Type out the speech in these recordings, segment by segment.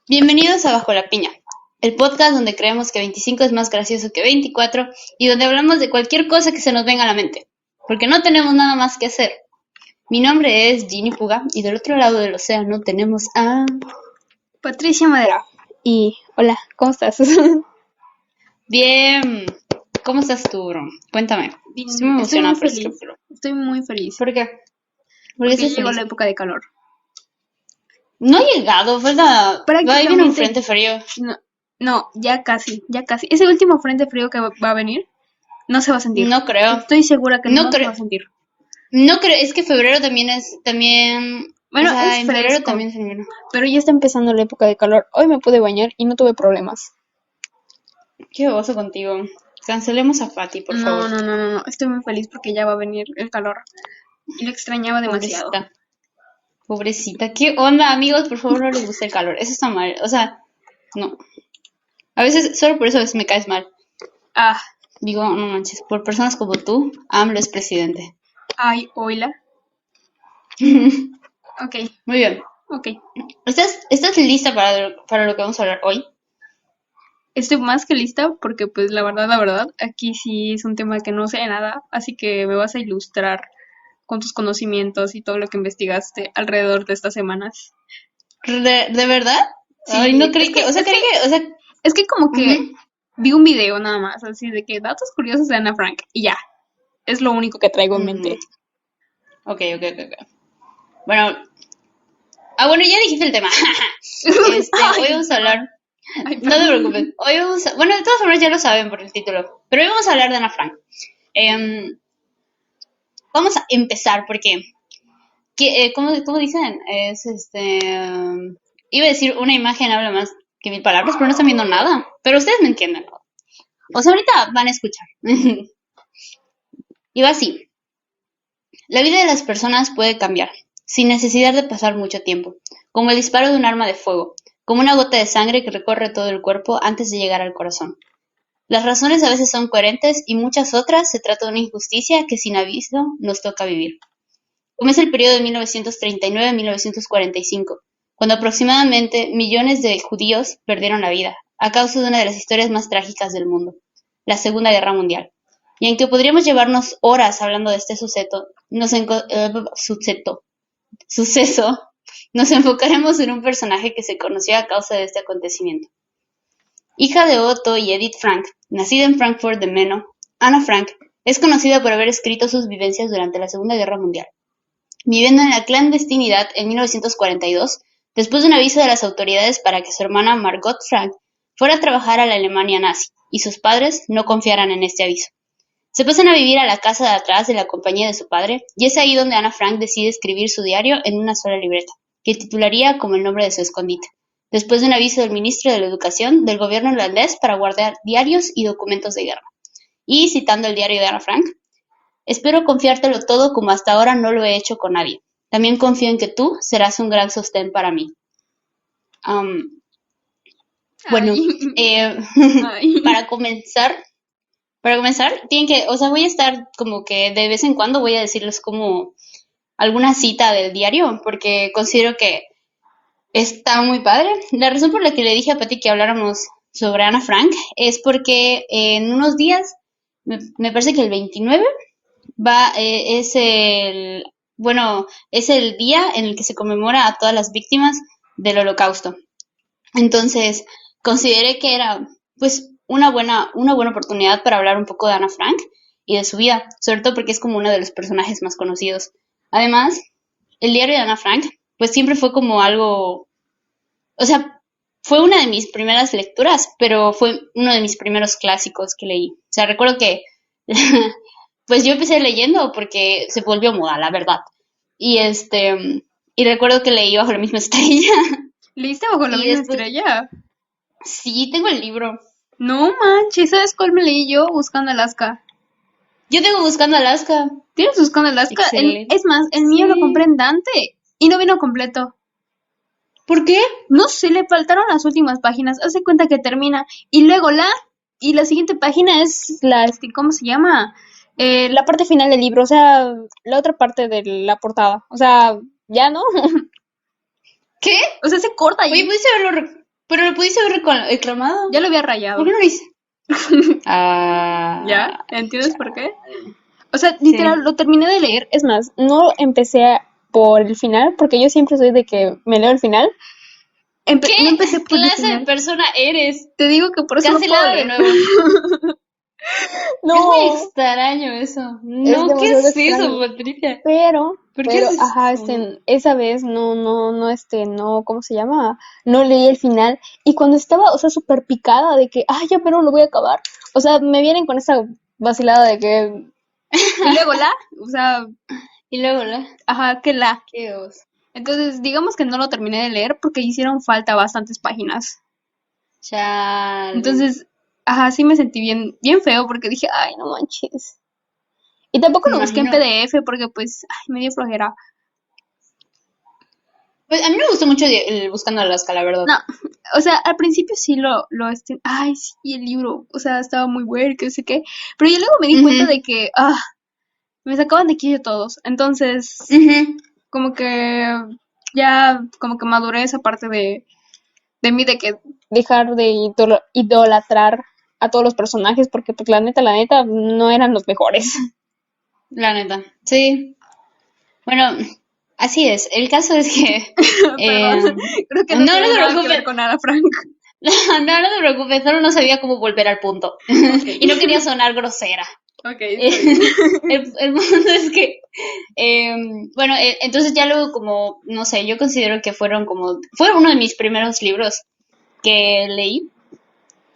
Bienvenidos a Bajo la Piña, el podcast donde creemos que 25 es más gracioso que 24 y donde hablamos de cualquier cosa que se nos venga a la mente, porque no tenemos nada más que hacer. Mi nombre es Ginny Puga y del otro lado del océano tenemos a... Patricia Madera. Y hola, ¿cómo estás? Bien, ¿cómo estás tú, bro? Cuéntame. Bien, Estoy muy emocionada por este feliz. capítulo. Estoy muy feliz. ¿Por qué? Porque estás ya llegó feliz? la época de calor. No ha llegado, falta... Ahí viene un frente frío. No, ya casi. Ese último frente frío que va a venir, no se va a sentir. No creo. Estoy segura que no se va a sentir. No creo, es que febrero también Bueno, o sea, es en febrero fresco, también es invierno. pero ya está empezando la época de calor. Hoy me pude bañar y no tuve problemas. Qué oso contigo. Cancelemos a Fati, por favor. No. Estoy muy feliz porque ya va a venir el calor. Y lo extrañaba demasiado. Pobrecita. ¿Qué onda, amigos? Por favor, no les gusta el calor. Eso está mal. O sea, no. A veces, solo por eso a veces me caes mal. Ah, Digo, no manches, por personas como tú, AMLO es presidente. ay, oila. Ok, Muy bien. ok. ¿Estás lista para lo que vamos a hablar hoy? Estoy más que lista porque pues la verdad, aquí sí es un tema que no sé nada, así que me vas a ilustrar con tus conocimientos y todo lo que investigaste alrededor de estas semanas. ¿De verdad? Sí, Ay, no creí que, o sea, es que como que ujú. vi un video nada más, así de que datos curiosos de Ana Frank y ya, es lo único que traigo en mente. Ok. Bueno, bueno, ya dijiste el tema. Hoy vamos a hablar. Ay, No te perdón. preocupes. Bueno, de todas formas ya lo saben por el título. Pero hoy vamos a hablar de Ana Frank. Vamos a empezar porque, ¿cómo dicen? Iba a decir una imagen habla más que mil palabras, pero no están viendo nada. Pero ustedes me entienden. O sea, ahorita van a escuchar. Y va así. La vida de las personas puede cambiar, sin necesidad de pasar mucho tiempo, como el disparo de un arma de fuego, como una gota de sangre que recorre todo el cuerpo antes de llegar al corazón. Las razones a veces son coherentes y muchas otras se trata de una injusticia que sin aviso nos toca vivir. Comienza el periodo de 1939 a 1945, cuando aproximadamente millones de judíos perdieron la vida, a causa de una de las historias más trágicas del mundo, la Segunda Guerra Mundial. Y aunque podríamos llevarnos horas hablando de este suceso, nos enfocaremos en un personaje que se conoció a causa de este acontecimiento. Hija de Otto y Edith Frank, nacida en Frankfurt de Meno, Ana Frank es conocida por haber escrito sus vivencias durante la Segunda Guerra Mundial. Viviendo en la clandestinidad en 1942, después de un aviso de las autoridades para que su hermana Margot Frank fuera a trabajar a la Alemania nazi, y sus padres no confiaran en este aviso. Se pasan a vivir a la casa de atrás de la compañía de su padre, y es ahí donde Ana Frank decide escribir su diario en una sola libreta, que titularía como el nombre de su escondite, después de un aviso del ministro de la Educación del gobierno holandés para guardar diarios y documentos de guerra. Y citando el diario de Ana Frank, espero confiártelo todo como hasta ahora no lo he hecho con nadie. También confío en que tú serás un gran sostén para mí. Bueno, Ay. para comenzar, voy a estar como que de vez en cuando voy a decirles como alguna cita del diario, porque considero que está muy padre. La razón por la que le dije a Pati que habláramos sobre Ana Frank es porque en unos días, me parece que el 29, es el día en el que se conmemora a todas las víctimas del Holocausto. Entonces, consideré que era pues una buena oportunidad para hablar un poco de Ana Frank y de su vida, sobre todo porque es como uno de los personajes más conocidos. Además, el diario de Ana Frank, pues siempre fue como algo, o sea, fue una de mis primeras lecturas, pero fue uno de mis primeros clásicos que leí. O sea, recuerdo que pues yo empecé leyendo porque se volvió moda, la verdad. Y y recuerdo que leí Bajo la misma estrella. ¿Leíste Bajo la Y misma después, estrella? sí, tengo el libro. No manches, ¿sabes cuál me leí yo? Buscando Alaska. Yo tengo Buscando Alaska. ¿Tienes Buscando Alaska? Excelente. Es más, el mío lo compré Sí. en Dante y no vino completo. ¿Por qué? No sé, le faltaron las últimas páginas. Hace cuenta que termina. Y luego y la siguiente página es ¿cómo se llama? La parte final del libro, o sea, la otra parte de la portada. O sea, ya no. ¿Qué? O sea, se corta Oye, ahí. ¿pudiste haberlo? Pero lo pudiste haber reclamado. Ya lo había rayado. ¿Por qué no lo hice? Ah. ¿Ya? ¿Entiendes por qué? O sea, literal, lo terminé de leer. Es más, no empecé por el final, porque yo siempre soy de que me leo el final. No ¿Qué empecé por el clase de final. persona eres? Te digo que por eso no puedo Cancelada de leer. nuevo. No, Es muy extraño eso. es No, ¿qué demasiado es eso, extraño. Patricia? Pero, ¿Por qué haces ajá, eso? esa vez no, ¿cómo se llama? No leí el final. Y cuando estaba, o sea, súper picada de que, ay, ya, pero lo voy a acabar. O sea, me vienen con esa vacilada de que. Y luego o sea, Y luego la. ajá, Qué oso. Entonces, digamos que no lo terminé de leer porque hicieron falta bastantes páginas. Chale. Entonces, ajá, sí me sentí bien feo porque dije, ay, no manches. Y tampoco Me lo busqué en imagino. PDF porque, pues, ay, me dio flojera. Pues a mí me gustó mucho el Buscando a Alaska, la verdad. No, o sea, al principio sí ay, sí, el libro, o sea, estaba muy bueno, que no sé qué. Pero yo luego me di cuenta Ujú, de que, me sacaban de quicio todos. Entonces, ujú. como que ya, como que maduré esa parte de mí de que dejar de idolatrar a todos los personajes porque pues la neta no eran los mejores. La neta. Sí. Bueno, así es. El caso es que. Perdón, creo que No, no no tiene te nada que ver preocupes. con Ana Frank. No te preocupes. Solo no sabía cómo volver al punto. Ok, Y no quería sonar grosera. ok, está bien. El punto es que, bueno, entonces ya luego como, no sé, yo considero que fue uno de mis primeros libros que leí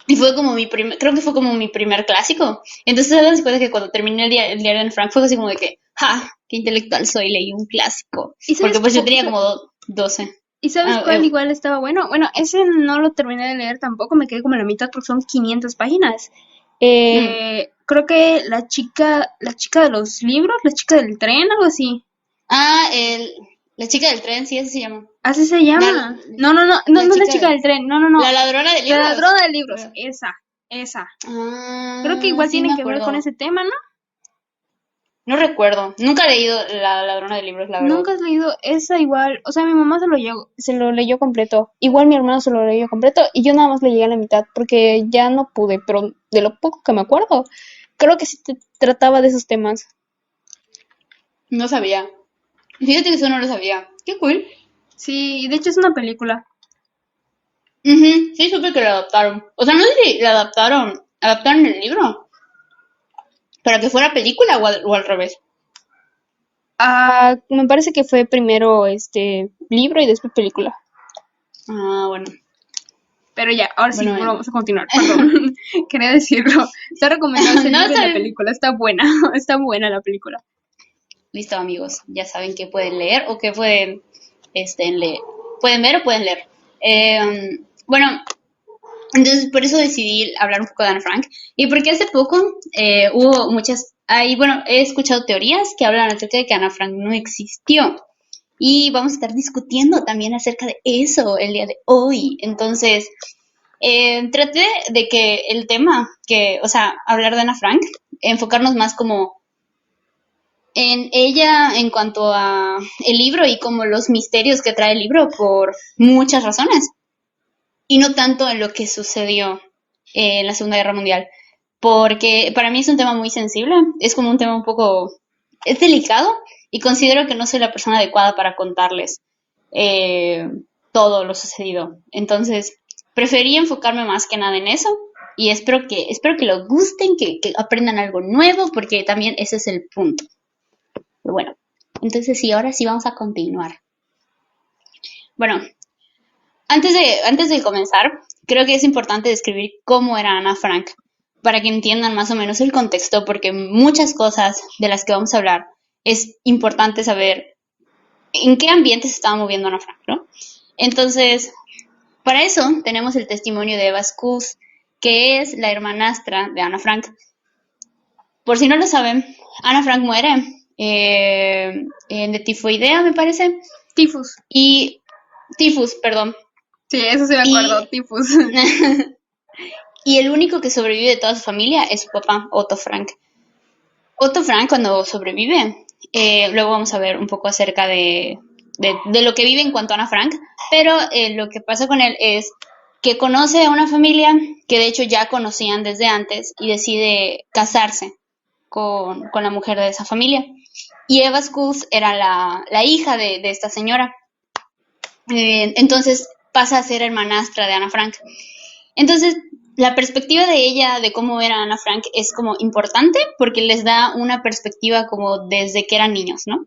y fue como creo que fue como mi primer clásico. Entonces te das cuenta que cuando terminé el diario de Frank fue así como de que, ¡ja! ¡Qué intelectual soy! Leí un clásico. ¿Y Porque sabes, pues yo tenía como 12. ¿Y sabes Ah, cuál igual estaba bueno? Bueno, ese no lo terminé de leer tampoco, me quedé como en la mitad porque son 500 páginas. mm, Creo que la chica de los libros, la chica del tren, algo así. ah, la chica del tren, sí, así se llama. Así se La, llama. No, la no es la chica, chica del tren, no. la ladrona de La libros. ladrona de libros, esa. Creo que igual Sí tiene me que ver con acuerdo. ese tema, ¿no? No recuerdo. Nunca he leído La ladrona de libros, la verdad. Nunca has leído esa igual, o sea, mi mamá se lo leyó completo, igual mi hermano se lo leyó completo y yo nada más le llegué a la mitad porque ya no pude, pero de lo poco que me acuerdo, creo que sí trataba de esos temas. No sabía. Fíjate que eso no lo sabía. Qué cool. Sí, de hecho es una película. Ujú, sí, supe que lo adaptaron. O sea, no sé si la adaptaron el libro para que fuera película o al revés. Me parece que fue primero este libro y después película. Ah, bueno. Pero ya, ahora sí, Bueno, vamos a continuar, perdón. Quería decirlo. Está recomendado ese no, libro y está la bien. película, está buena, está buena la película. Listo, amigos. Ya saben que pueden leer o que pueden leer. Pueden ver o pueden leer. Bueno, entonces, por eso decidí hablar un poco de Ana Frank. Y porque hace poco hubo bueno, he escuchado teorías que hablan acerca de que Ana Frank no existió. Y vamos a estar discutiendo también acerca de eso el día de hoy. Entonces, traté de que el tema, o sea, hablar de Ana Frank, enfocarnos más como en ella en cuanto a el libro y como los misterios que trae el libro por muchas razones y no tanto en lo que sucedió en la Segunda Guerra Mundial, porque para mí es un tema muy sensible, es como un tema es delicado y considero que no soy la persona adecuada para contarles eh, todo lo sucedido. Entonces, preferí enfocarme más que nada en eso y espero que lo gusten, que aprendan algo nuevo, porque también ese es el punto. Pero bueno, entonces sí, ahora sí vamos a continuar. Bueno, antes de comenzar, creo que es importante describir cómo era Ana Frank, para que entiendan más o menos el contexto, porque muchas cosas de las que vamos a hablar es importante saber en qué ambiente se estaba moviendo Ana Frank, ¿no? Entonces, para eso tenemos el testimonio de Eva Skuz, que es la hermanastra de Ana Frank. Por si no lo saben, Ana Frank muere de tifoidea, me parece, Tifus. y tifus, perdón. Sí, eso sí me acuerdo, Y, tifus. y el único que sobrevive de toda su familia es su papá, Otto Frank. Otto Frank, cuando sobrevive, luego vamos a ver un poco acerca de lo que vive en cuanto a Ana Frank, pero lo que pasa con él es que conoce a una familia que de hecho ya conocían desde antes y decide casarse con la mujer de esa familia. Y Eva Schultz era la hija de esta señora. Entonces pasa a ser hermanastra de Ana Frank. Entonces, la perspectiva de ella, de cómo era Ana Frank, es como importante porque les da una perspectiva como desde que eran niños, ¿no?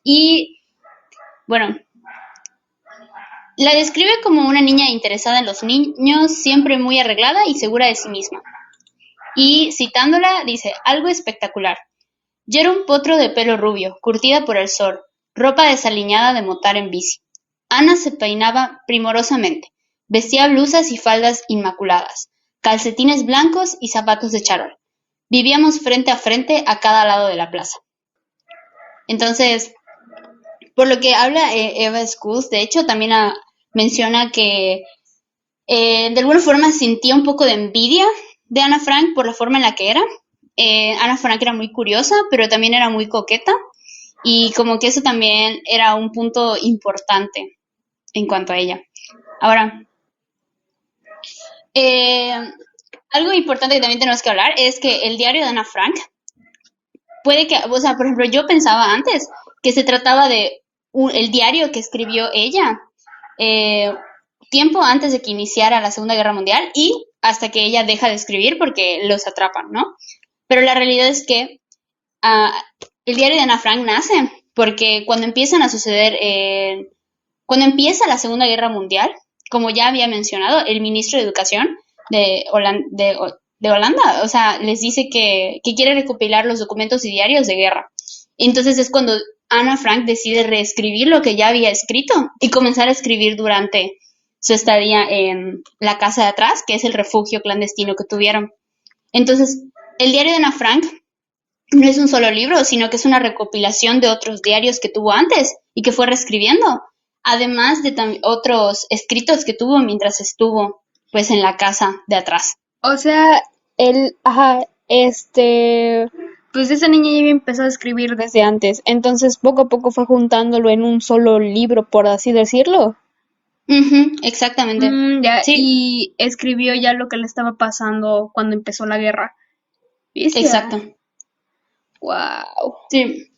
Y, bueno, la describe como una niña interesada en los niños, siempre muy arreglada y segura de sí misma. Y citándola, dice, algo espectacular. Yo era un potro de pelo rubio, curtida por el sol, ropa desaliñada de montar en bici. Ana se peinaba primorosamente, vestía blusas y faldas inmaculadas, calcetines blancos y zapatos de charol. Vivíamos frente a frente a cada lado de la plaza. Entonces, por lo que habla Eva Schultz, de hecho, también menciona que de alguna forma sentía un poco de envidia de Ana Frank por la forma en la que era. Ana Frank era muy curiosa, pero también era muy coqueta. Y como que eso también era un punto importante en cuanto a ella. Ahora, eh, algo importante que también tenemos que hablar es que el diario de Ana Frank puede que, o sea, por ejemplo, yo pensaba antes que se trataba de el diario que escribió ella eh, tiempo antes de que iniciara la Segunda Guerra Mundial y hasta que ella deja de escribir porque los atrapan, ¿no? Pero la realidad es que uh, el diario de Ana Frank nace porque cuando empiezan a suceder, cuando empieza la Segunda Guerra Mundial, como ya había mencionado, el ministro de Educación de Holanda, o sea, les dice que quiere recopilar los documentos y diarios de guerra. Entonces es cuando Ana Frank decide reescribir lo que ya había escrito y comenzar a escribir durante su estadía en la casa de atrás, que es el refugio clandestino que tuvieron. Entonces, el diario de Ana Frank no es un solo libro, sino que es una recopilación de otros diarios que tuvo antes y que fue reescribiendo, además de otros escritos que tuvo mientras estuvo pues en la casa de atrás. O sea, pues esa niña ya había empezado a escribir desde antes, entonces poco a poco fue juntándolo en un solo libro, por así decirlo. Exactamente. Ya, Sí, y escribió ya lo que le estaba pasando cuando empezó la guerra. ¿Viste? exacto. Wow. Sí.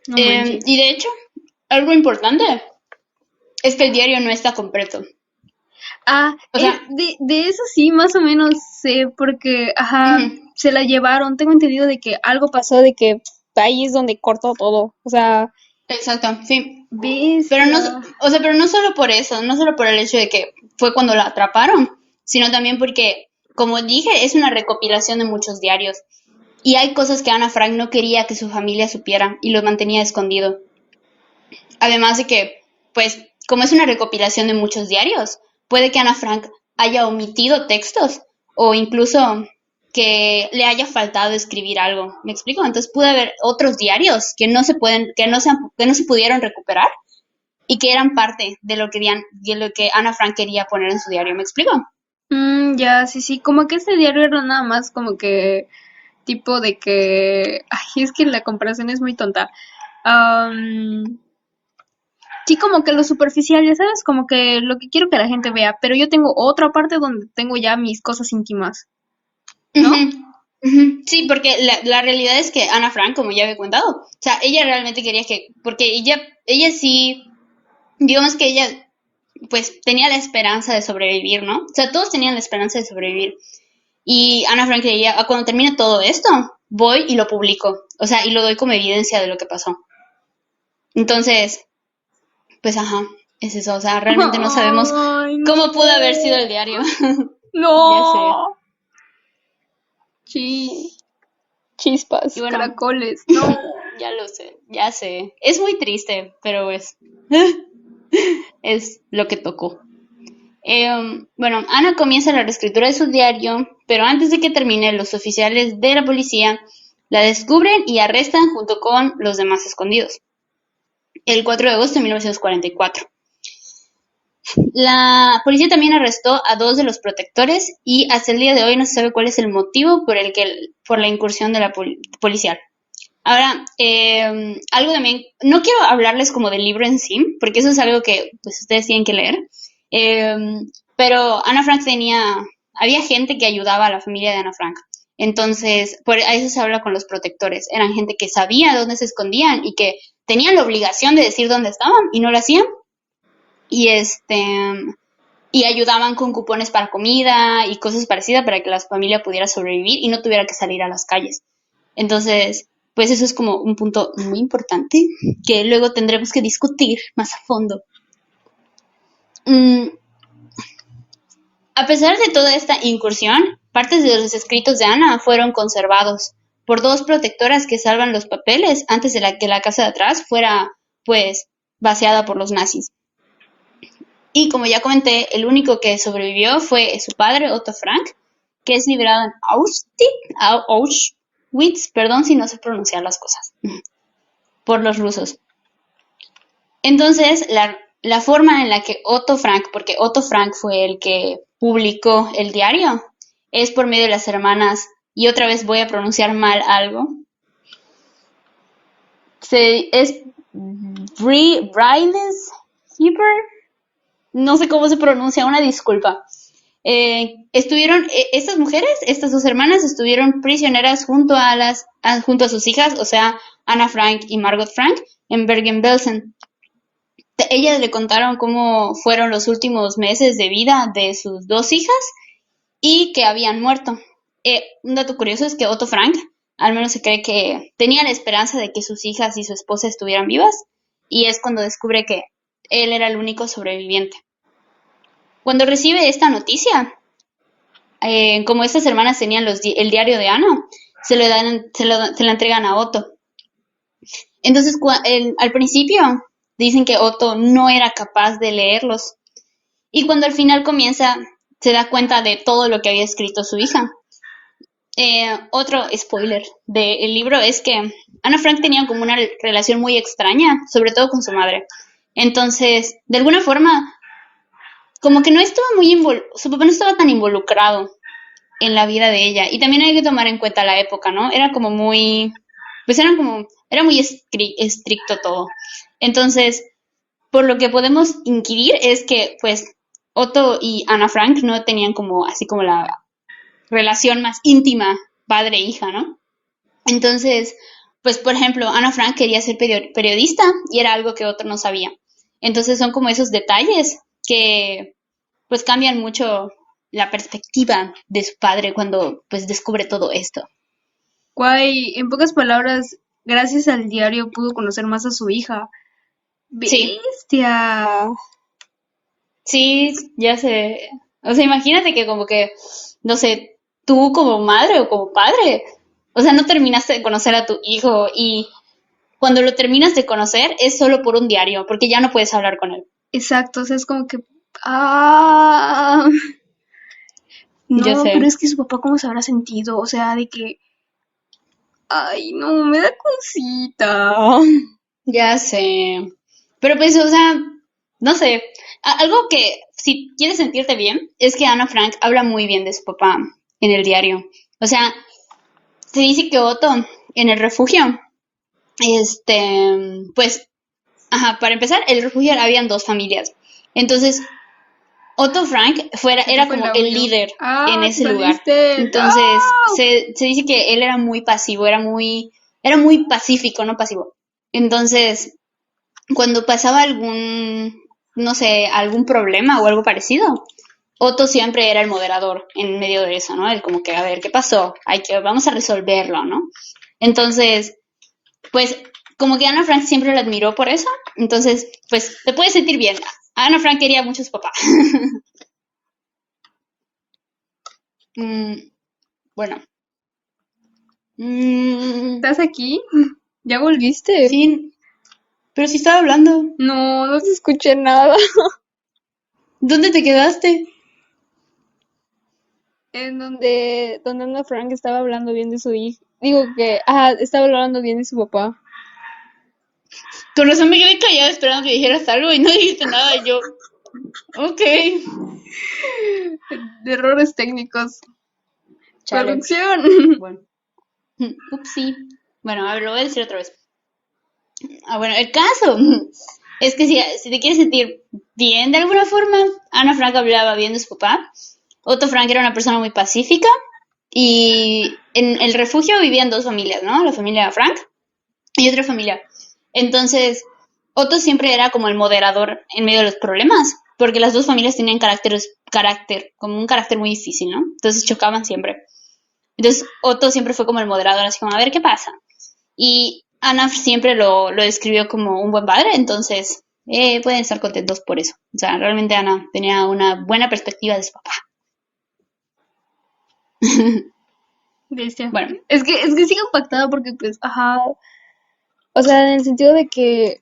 No manches. Y de hecho, algo importante es que el diario no está completo. O sea, De eso sí, más o menos sé, porque, se la llevaron. Tengo entendido de que algo pasó, de que ahí es donde cortó todo. O sea, exacto, sí. Pero no, bestia. o sea, pero no solo por eso, no solo por el hecho de que fue cuando la atraparon, sino también porque, como dije, es una recopilación de muchos diarios. Y hay cosas que Ana Frank no quería que su familia supiera y lo mantenía escondido. Además de que, pues, como es una recopilación de muchos diarios, puede que Ana Frank haya omitido textos o incluso que le haya faltado escribir algo. ¿Me explico? Entonces puede haber otros diarios que no se pueden, que no se pudieron recuperar y que eran parte de lo que Ana Frank quería poner en su diario. ¿Me explico? Ya, sí, sí. Como que este diario era nada más como que tipo de que. Ay, es que la comparación es muy tonta. Am, sí, como que lo superficial, ya sabes, como que lo que quiero que la gente vea, pero yo tengo otra parte donde tengo ya mis cosas íntimas, ¿no? Ujú, ujú. Sí, porque la realidad es que Ana Frank, como ya había contado, o sea, ella realmente quería que, porque ella sí, digamos que ella, pues, tenía la esperanza de sobrevivir, ¿no? O sea, todos tenían la esperanza de sobrevivir. Y Ana Frank creía, cuando termine todo esto, voy y lo publico, o sea, y lo doy como evidencia de lo que pasó. Entonces, pues, ajá, es eso, o sea, realmente no sabemos Ay, cómo pudo haber no. sido el diario. Ya sé. No. Sí, Y chispas, bueno, caracoles. No. ya lo sé, ya sé. Es muy triste, pero es lo que tocó. Bueno, Ana comienza la reescritura de su diario, pero antes de que termine, los oficiales de la policía la descubren y arrestan junto con los demás escondidos. El 4 de agosto de 1944. La policía también arrestó a dos de los protectores y hasta el día de hoy no se sabe cuál es el motivo por la incursión de la policial. Ahora, algo también, no quiero hablarles como del libro en sí, porque eso es algo que pues ustedes tienen que leer, eh, Pero Ana Frank había gente que ayudaba a la familia de Ana Frank. Entonces, por a eso se habla con los protectores. Eran gente que sabía dónde se escondían y que tenían la obligación de decir dónde estaban y no lo hacían. Y y ayudaban con cupones para comida y cosas parecidas para que la familia pudiera sobrevivir y no tuviera que salir a las calles. Entonces, pues eso es como un punto muy importante que luego tendremos que discutir más a fondo. Mm, A pesar de toda esta incursión, partes de los escritos de Ana fueron conservados por dos protectoras que salvan los papeles antes de que la casa de atrás fuera, pues, vaciada por los nazis. Y como ya comenté, el único que sobrevivió fue su padre, Otto Frank, que es liberado en Auschwitz, perdón si no sé pronunciar las cosas, por los rusos. Entonces, la forma en la que Otto Frank, porque Otto Frank fue el que publicó el diario, es por medio de las hermanas, y otra vez voy a pronunciar mal algo, es Bryles Hipper, no sé cómo se pronuncia, una disculpa. Estas mujeres, estas dos hermanas, estuvieron prisioneras junto a sus hijas, o sea, Anna Frank y Margot Frank, en Bergen-Belsen. Ellas le contaron cómo fueron los últimos meses de vida de sus dos hijas y que habían muerto. Un dato curioso es que Otto Frank, al menos se cree que tenía la esperanza de que sus hijas y su esposa estuvieran vivas, y es cuando descubre que él era el único sobreviviente. Cuando recibe esta noticia, como estas hermanas tenían el diario de Ana, se la entregan a Otto. Entonces, al principio dicen que Otto no era capaz de leerlos. Y cuando al final comienza, se da cuenta de todo lo que había escrito su hija. Otro spoiler del libro es que Ana Frank tenía como una relación muy extraña, sobre todo con su madre. Entonces, de alguna forma, como que no estaba su papá no estaba tan involucrado en la vida de ella. Y también hay que tomar en cuenta la época, ¿no? Era como muy, pues era muy estricto todo. Entonces, por lo que podemos inquirir es que, pues, Otto y Ana Frank no tenían como, así como la relación más íntima padre-hija, ¿no? Entonces, pues, por ejemplo, Ana Frank quería ser periodista y era algo que Otto no sabía. Entonces son como esos detalles que, pues, cambian mucho la perspectiva de su padre cuando, pues, descubre todo esto. Guay, en pocas palabras, gracias al diario pudo conocer más a su hija. Sí, Bestia. sí, ya sé. O sea, imagínate que como que, no sé, tú como madre o como padre, o sea, no terminaste de conocer a tu hijo y cuando lo terminas de conocer es solo por un diario, porque ya no puedes hablar con él. Exacto, o sea, es como que... Ah, Yo no, pero sé, es que su papá cómo se habrá sentido, o sea, de que... Ay, no, me da cosita. ya sé. Pero pues, o sea, no sé. Algo que, si quieres sentirte bien, es que Ana Frank habla muy bien de su papá en el diario. O sea, se dice que Otto en el refugio, pues, ajá, para empezar, el refugio habían dos familias. Entonces, Otto Frank Se te era fue el como el audio. líder en Ah, te ese lugar. saliste. Entonces, ¡Ah! se dice que él era muy pasivo, era muy pacífico, no pasivo. Entonces, cuando pasaba no sé, algún problema o algo parecido, Otto siempre era el moderador en medio de eso, ¿no? Él como que, a ver, ¿qué pasó? Vamos a resolverlo, ¿no? Entonces, pues, como que Ana Frank siempre lo admiró por eso, entonces, pues, te puedes sentir bien. Ana Frank quería mucho a su papá. Mm, bueno. Mm, ¿Estás aquí? ¿Ya volviste? sí, pero sí estaba hablando. No, no se escuché nada. ¿Dónde te quedaste? En donde Ana Frank estaba hablando bien de su hija. Digo que, estaba hablando bien de su papá. Con razón me quedé callada esperando que dijeras algo y no dijiste nada. Y yo, ok, De errores técnicos. chale. Producción. Bueno, upsí. Bueno, a ver, lo voy a decir otra vez. Bueno, el caso Es que si te quieres sentir bien de alguna forma, Ana Frank hablaba bien de su papá. Otto Frank era una persona muy pacífica y en el refugio vivían dos familias, ¿no? La familia Frank y otra familia. Entonces, Otto siempre era como el moderador en medio de los problemas, porque las dos familias tenían como un carácter muy difícil, ¿no? Entonces chocaban siempre. Entonces, Otto siempre fue como el moderador, así como, a ver qué pasa. Y Ana siempre lo describió como un buen padre, entonces pueden estar contentos por eso. O sea, realmente Ana tenía una buena perspectiva de su papá. Bestia. Bueno, Es que sigo impactada porque, pues, ajá. O sea, en el sentido de que,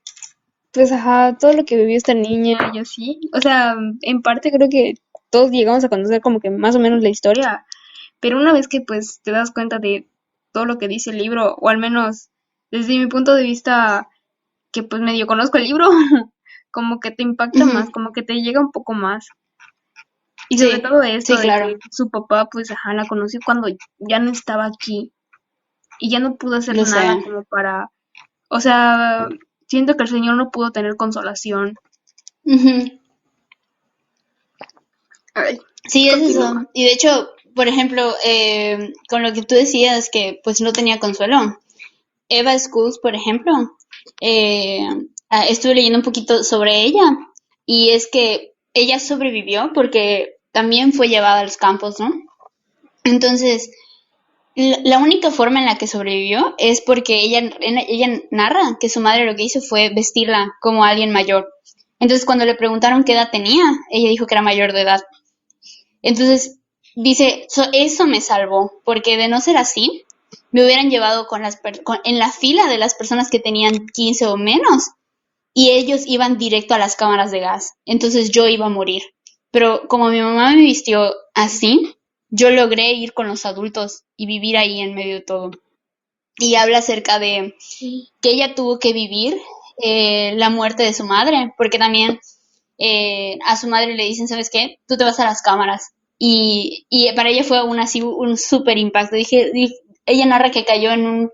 pues, ajá, todo lo que vivió esta niña y así. O sea, en parte creo que todos llegamos a conocer como que más o menos la historia. Pero una vez que, pues, te das cuenta de todo lo que dice el libro, o al menos desde mi punto de vista, que pues medio conozco el libro, como que te impacta más, ujú, como que te llega un poco más. Y sobre sí, todo esto sí, de claro, que su papá, pues, ajá, la conoció cuando ya no estaba aquí y ya no pudo hacer lo nada sé. como para, o sea, siento que el señor no pudo tener consolación. Ujú. Ay, Sí, es continúa. eso. Y de hecho, por ejemplo, con lo que tú decías que pues no tenía consuelo, Eva Schools, por ejemplo, eh, estuve leyendo un poquito sobre ella y es que ella sobrevivió porque también fue llevada a los campos, ¿no? Entonces, la única forma en la que sobrevivió es porque ella narra que su madre lo que hizo fue vestirla como alguien mayor. Entonces, cuando le preguntaron qué edad tenía, ella dijo que era mayor de edad. Entonces, dice, eso me salvó, porque de no ser así, me hubieran llevado en la fila de las personas que tenían 15 o menos y ellos iban directo a las cámaras de gas. Entonces yo iba a morir. Pero como mi mamá me vistió así, yo logré ir con los adultos y vivir ahí en medio de todo. Y habla acerca de que ella tuvo que vivir la muerte de su madre, porque también a su madre le dicen, ¿sabes qué? Tú te vas a las cámaras. Y para ella fue así un súper impacto. Ella narra que cayó en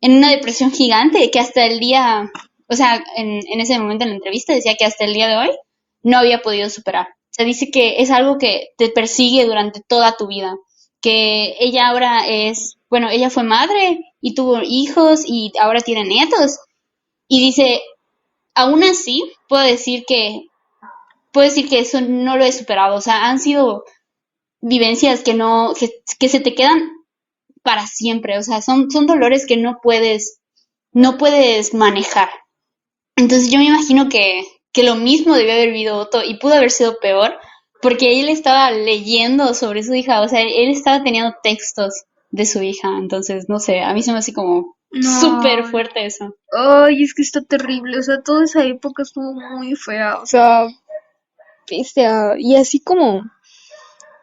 una depresión gigante, que hasta el día, o sea, en ese momento en la entrevista decía que hasta el día de hoy no había podido superar. O sea, dice que es algo que te persigue durante toda tu vida, que ella ahora bueno, ella fue madre y tuvo hijos y ahora tiene nietos. Y dice, aún así, puedo decir que eso no lo he superado. O sea, han sido vivencias que se te quedan para siempre. O sea, son dolores que no puedes manejar. Entonces yo me imagino que lo mismo debió haber vivido Otto y pudo haber sido peor porque él estaba leyendo sobre su hija, o sea, él estaba teniendo textos de su hija, entonces no sé, a mí se me hace como súper No, fuerte eso. ay, es que está terrible, o sea, toda esa época estuvo muy fea, o sea, bestia, y así como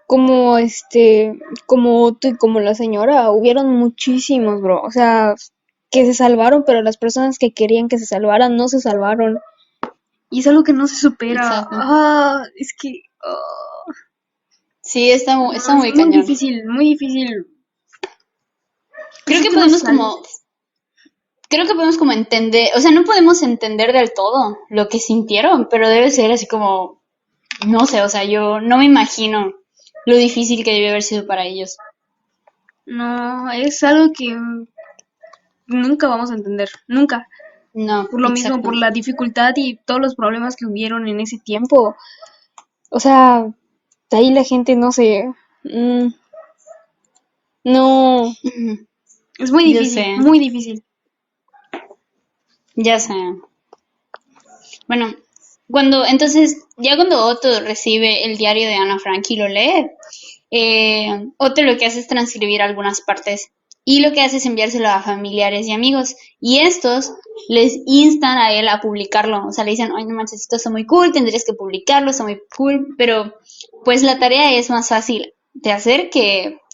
como tú y como la señora, hubieron muchísimos, bro, o sea, que se salvaron, pero las personas que querían que se salvaran no se salvaron, y es algo que no se supera, Exacto. es que, Sí, está no, es muy cañón. muy difícil, Creo eso que que no podemos sale. como creo que podemos como entender, o sea, no podemos entender del todo lo que sintieron, pero debe ser así como, no sé, o sea, yo no me imagino lo difícil que debió haber sido para ellos. No, es algo que nunca vamos a entender, nunca. No, Por lo mismo, por exacto. la dificultad y todos los problemas que hubieron en ese tiempo. O sea, de ahí la gente no sé, no, Ujú. es muy Yo difícil, sé, muy difícil. ya sé. Bueno, ya cuando Otto recibe el diario de Ana Frank y lo lee, Otto lo que hace es transcribir algunas partes y lo que hace es enviárselo a familiares y amigos y estos les instan a él a publicarlo, o sea, le dicen, ay, no manches, esto está muy cool, tendrías que publicarlo, está muy cool, pero pues la tarea es más fácil de hacer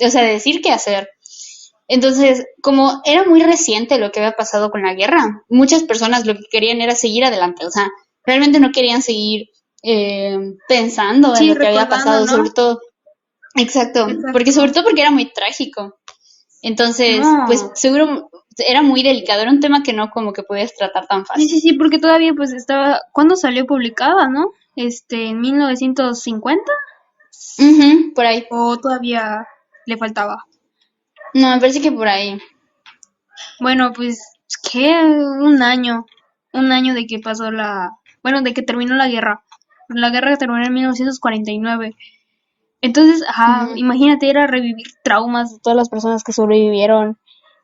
o sea, de decir que hacer. Entonces, como era muy reciente lo que había pasado con la guerra, muchas personas lo que querían era seguir adelante, o sea, realmente no querían seguir pensando en Sí, lo que había recordando, pasado, sobre ¿no? todo, exacto, porque Exacto. sobre todo porque era muy trágico. Entonces, pues No, seguro, era muy delicado, era un tema que no como que podías tratar tan Sí, fácil. sí, sí, porque todavía pues estaba, ¿cuándo salió publicada, no? En 1950 Ujú, por ahí. o todavía le faltaba. No, me parece que por ahí. Bueno, pues, ¿qué? Un año de que pasó bueno, de que terminó la guerra. La guerra terminó en 1949. Entonces, ajá, Ujú, imagínate, era revivir traumas de todas las personas que sobrevivieron.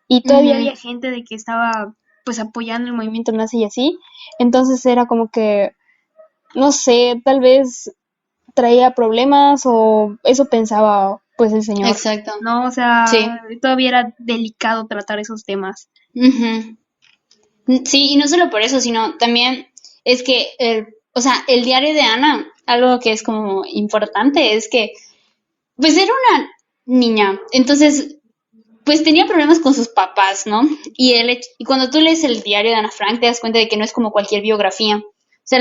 Y todavía ujú, había gente de que estaba, pues, apoyando el movimiento nazi y así. Entonces era como que, no sé, tal vez traía problemas o eso pensaba, pues, el señor. exacto. No, o sea, Sí. todavía era delicado tratar esos temas. Ujú. Sí, y no solo por eso, sino también es que o sea, el diario de Ana, algo que es como importante es que, pues era una niña, entonces, pues tenía problemas con sus papás, ¿no? Y cuando tú lees el diario de Ana Frank te das cuenta de que no es como cualquier biografía. O sea,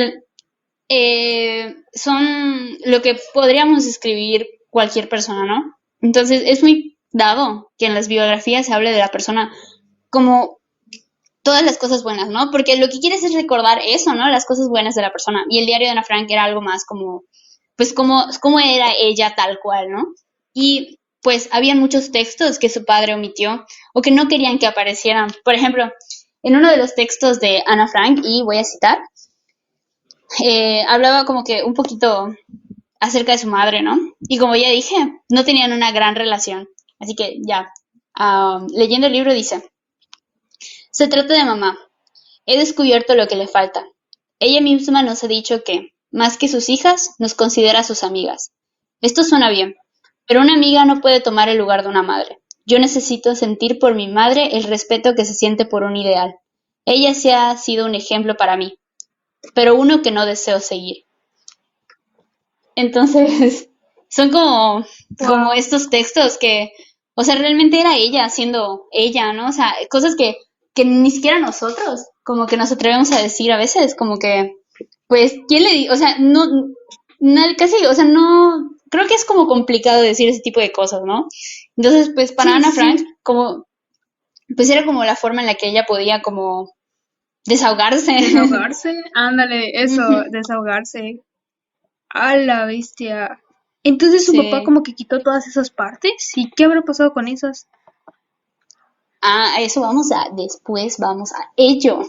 son lo que podríamos escribir cualquier persona, ¿no? Entonces, es muy dado que en las biografías se hable de la persona como todas las cosas buenas, ¿no? Porque lo que quieres es recordar eso, ¿no? Las cosas buenas de la persona. Y el diario de Ana Frank era algo más como, pues, como era ella tal cual, ¿no? Y pues habían muchos textos que su padre omitió o que no querían que aparecieran. Por ejemplo, en uno de los textos de Ana Frank, y voy a citar, hablaba como que un poquito acerca de su madre, ¿no? Y como ya dije, no tenían una gran relación. Así que ya, leyendo el libro dice, se trata de mamá. He descubierto lo que le falta. Ella misma nos ha dicho que, más que sus hijas, nos considera sus amigas. Esto suena bien, pero una amiga no puede tomar el lugar de una madre. Yo necesito sentir por mi madre el respeto que se siente por un ideal. Ella sí ha sido un ejemplo para mí, pero uno que no deseo seguir. Entonces, son como Wow. estos textos que, o sea, realmente era ella siendo ella, ¿no? O sea, cosas que ni siquiera nosotros, como que nos atrevemos a decir a veces, como que, pues, ¿quién le o sea, casi, o sea, no, creo que es como complicado decir ese tipo de cosas, ¿no? Entonces, pues, para Sí, Ana sí, Frank, sí. como, pues era como la forma en la que ella podía como desahogarse. Desahogarse, ándale, eso, Ujú, desahogarse. A la bestia. Entonces su papá sí. como que quitó todas esas partes. ¿Y qué habrá pasado con esas? Ah, a eso después vamos a ello.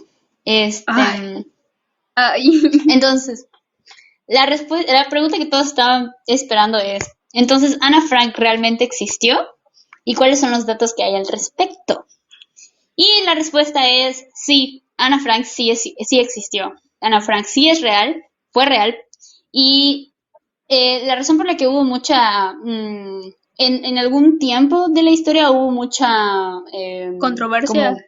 Ay, Este, ay. entonces, la pregunta que todos estaban esperando es, entonces, ¿Ana Frank realmente existió? ¿Y cuáles son los datos que hay al respecto? Y la respuesta es sí, Ana Frank sí existió. Ana Frank sí es real, fue real. Y la razón por la que hubo en algún tiempo de la historia hubo mucha Controversia. como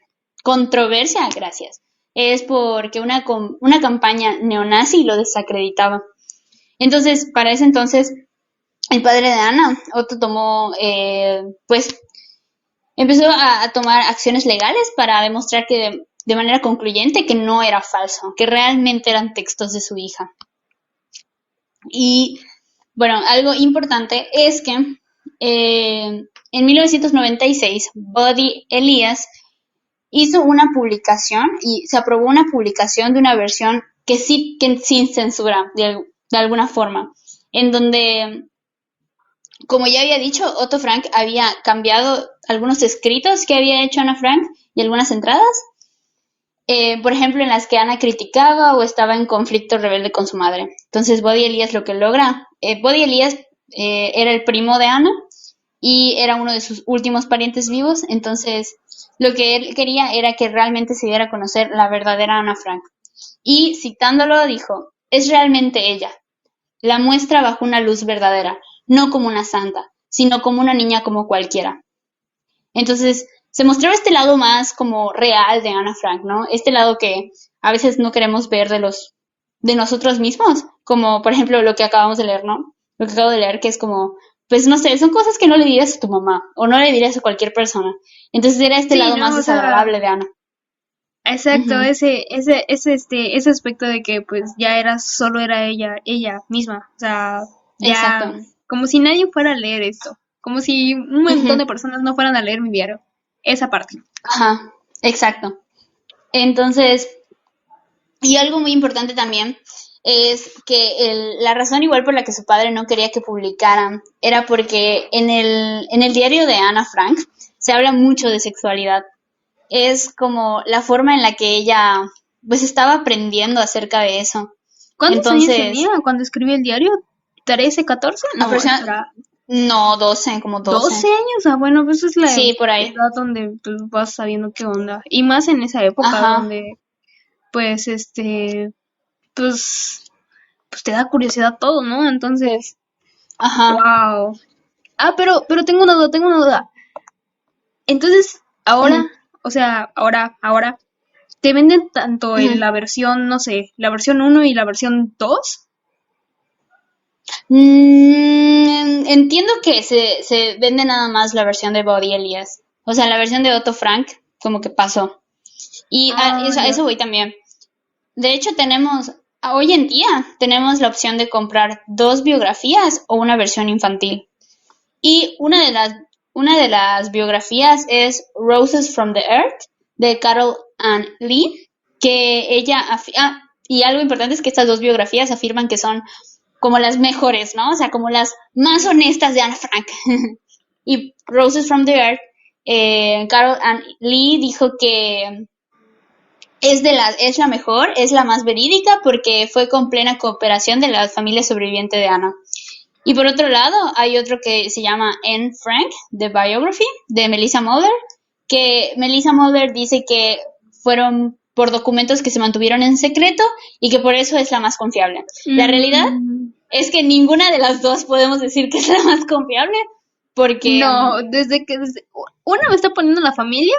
controversia, gracias, es porque una campaña neonazi lo desacreditaba. Entonces, para ese entonces, el padre de Ana, Otto, pues, empezó a tomar acciones legales para demostrar que de manera concluyente que no era falso, que realmente eran textos de su hija. Y bueno, algo importante es que en 1996 Buddy Elias hizo una publicación y se aprobó una publicación de una versión que sin censura, de alguna forma, en donde, como ya había dicho, Otto Frank había cambiado algunos escritos que había hecho Ana Frank y algunas entradas, por ejemplo, en las que Ana criticaba o estaba en conflicto rebelde con su madre. Entonces, Buddy Elías lo que logra, Buddy Elías era el primo de Ana y era uno de sus últimos parientes vivos, entonces lo que él quería era que realmente se diera a conocer la verdadera Ana Frank. Y citándolo dijo, es realmente ella, la muestra bajo una luz verdadera, no como una santa, sino como una niña como cualquiera. Entonces, se mostraba este lado más como real de Ana Frank, ¿no? Este lado que a veces no queremos ver de nosotros mismos, como por ejemplo lo que acabamos de leer, ¿no? Lo que acabo de leer, que es como, pues no sé, son cosas que no le dirías a tu mamá o no le dirías a cualquier persona. Entonces era este Sí, lado más ¿no? O sea, desagradable de Ana. exacto, Ujú, ese aspecto de que pues ya solo era ella misma. O sea, ya, exacto. como si nadie fuera a leer esto. Como si un montón Ujú, de personas no fueran a leer mi diario. Esa parte. ajá. exacto. Entonces, y algo muy importante también es que la razón igual por la que su padre no quería que publicaran era porque en el diario de Ana Frank se habla mucho de sexualidad. Es como la forma en la que ella pues estaba aprendiendo acerca de eso. ¿Cuántos años tenía Entonces, cuando escribió el diario? ¿13, 14? No, aproximadamente, espera. no, 12, como 12 12. años, bueno, pues es la Sí, por ahí. edad donde pues, vas sabiendo qué onda. Y más en esa época Ajá, donde, pues, pues, pues te da curiosidad todo, ¿no? Entonces, ajá. wow. Ah, pero tengo una duda. Entonces, ahora, Ujú, o sea, ahora, ¿te venden tanto en ujú. la versión, no sé, la versión 1 y la versión 2? Entiendo que se vende nada más la versión de Body Elias. O sea, la versión de Otto Frank, como que pasó. Y Ah, a ya. eso voy también. De hecho, hoy en día, tenemos la opción de comprar dos biografías o una versión infantil. Y una de las biografías es Roses from the Earth, de Carol Ann Lee, que y algo importante es que estas dos biografías afirman que son como las mejores, ¿no? O sea, como las más honestas de Anne Frank. Y Roses from the Earth, Carol Ann Lee dijo que es la mejor, es la más verídica porque fue con plena cooperación de la familia sobreviviente de Anna. Y por otro lado, hay otro que se llama Anne Frank, The Biography, de Melissa Mulder, que Melissa Mulder dice que fueron por documentos que se mantuvieron en secreto y que por eso es la más confiable. La realidad Mm, es que ninguna de las dos podemos decir que es la más confiable, porque no, una me está poniendo la familia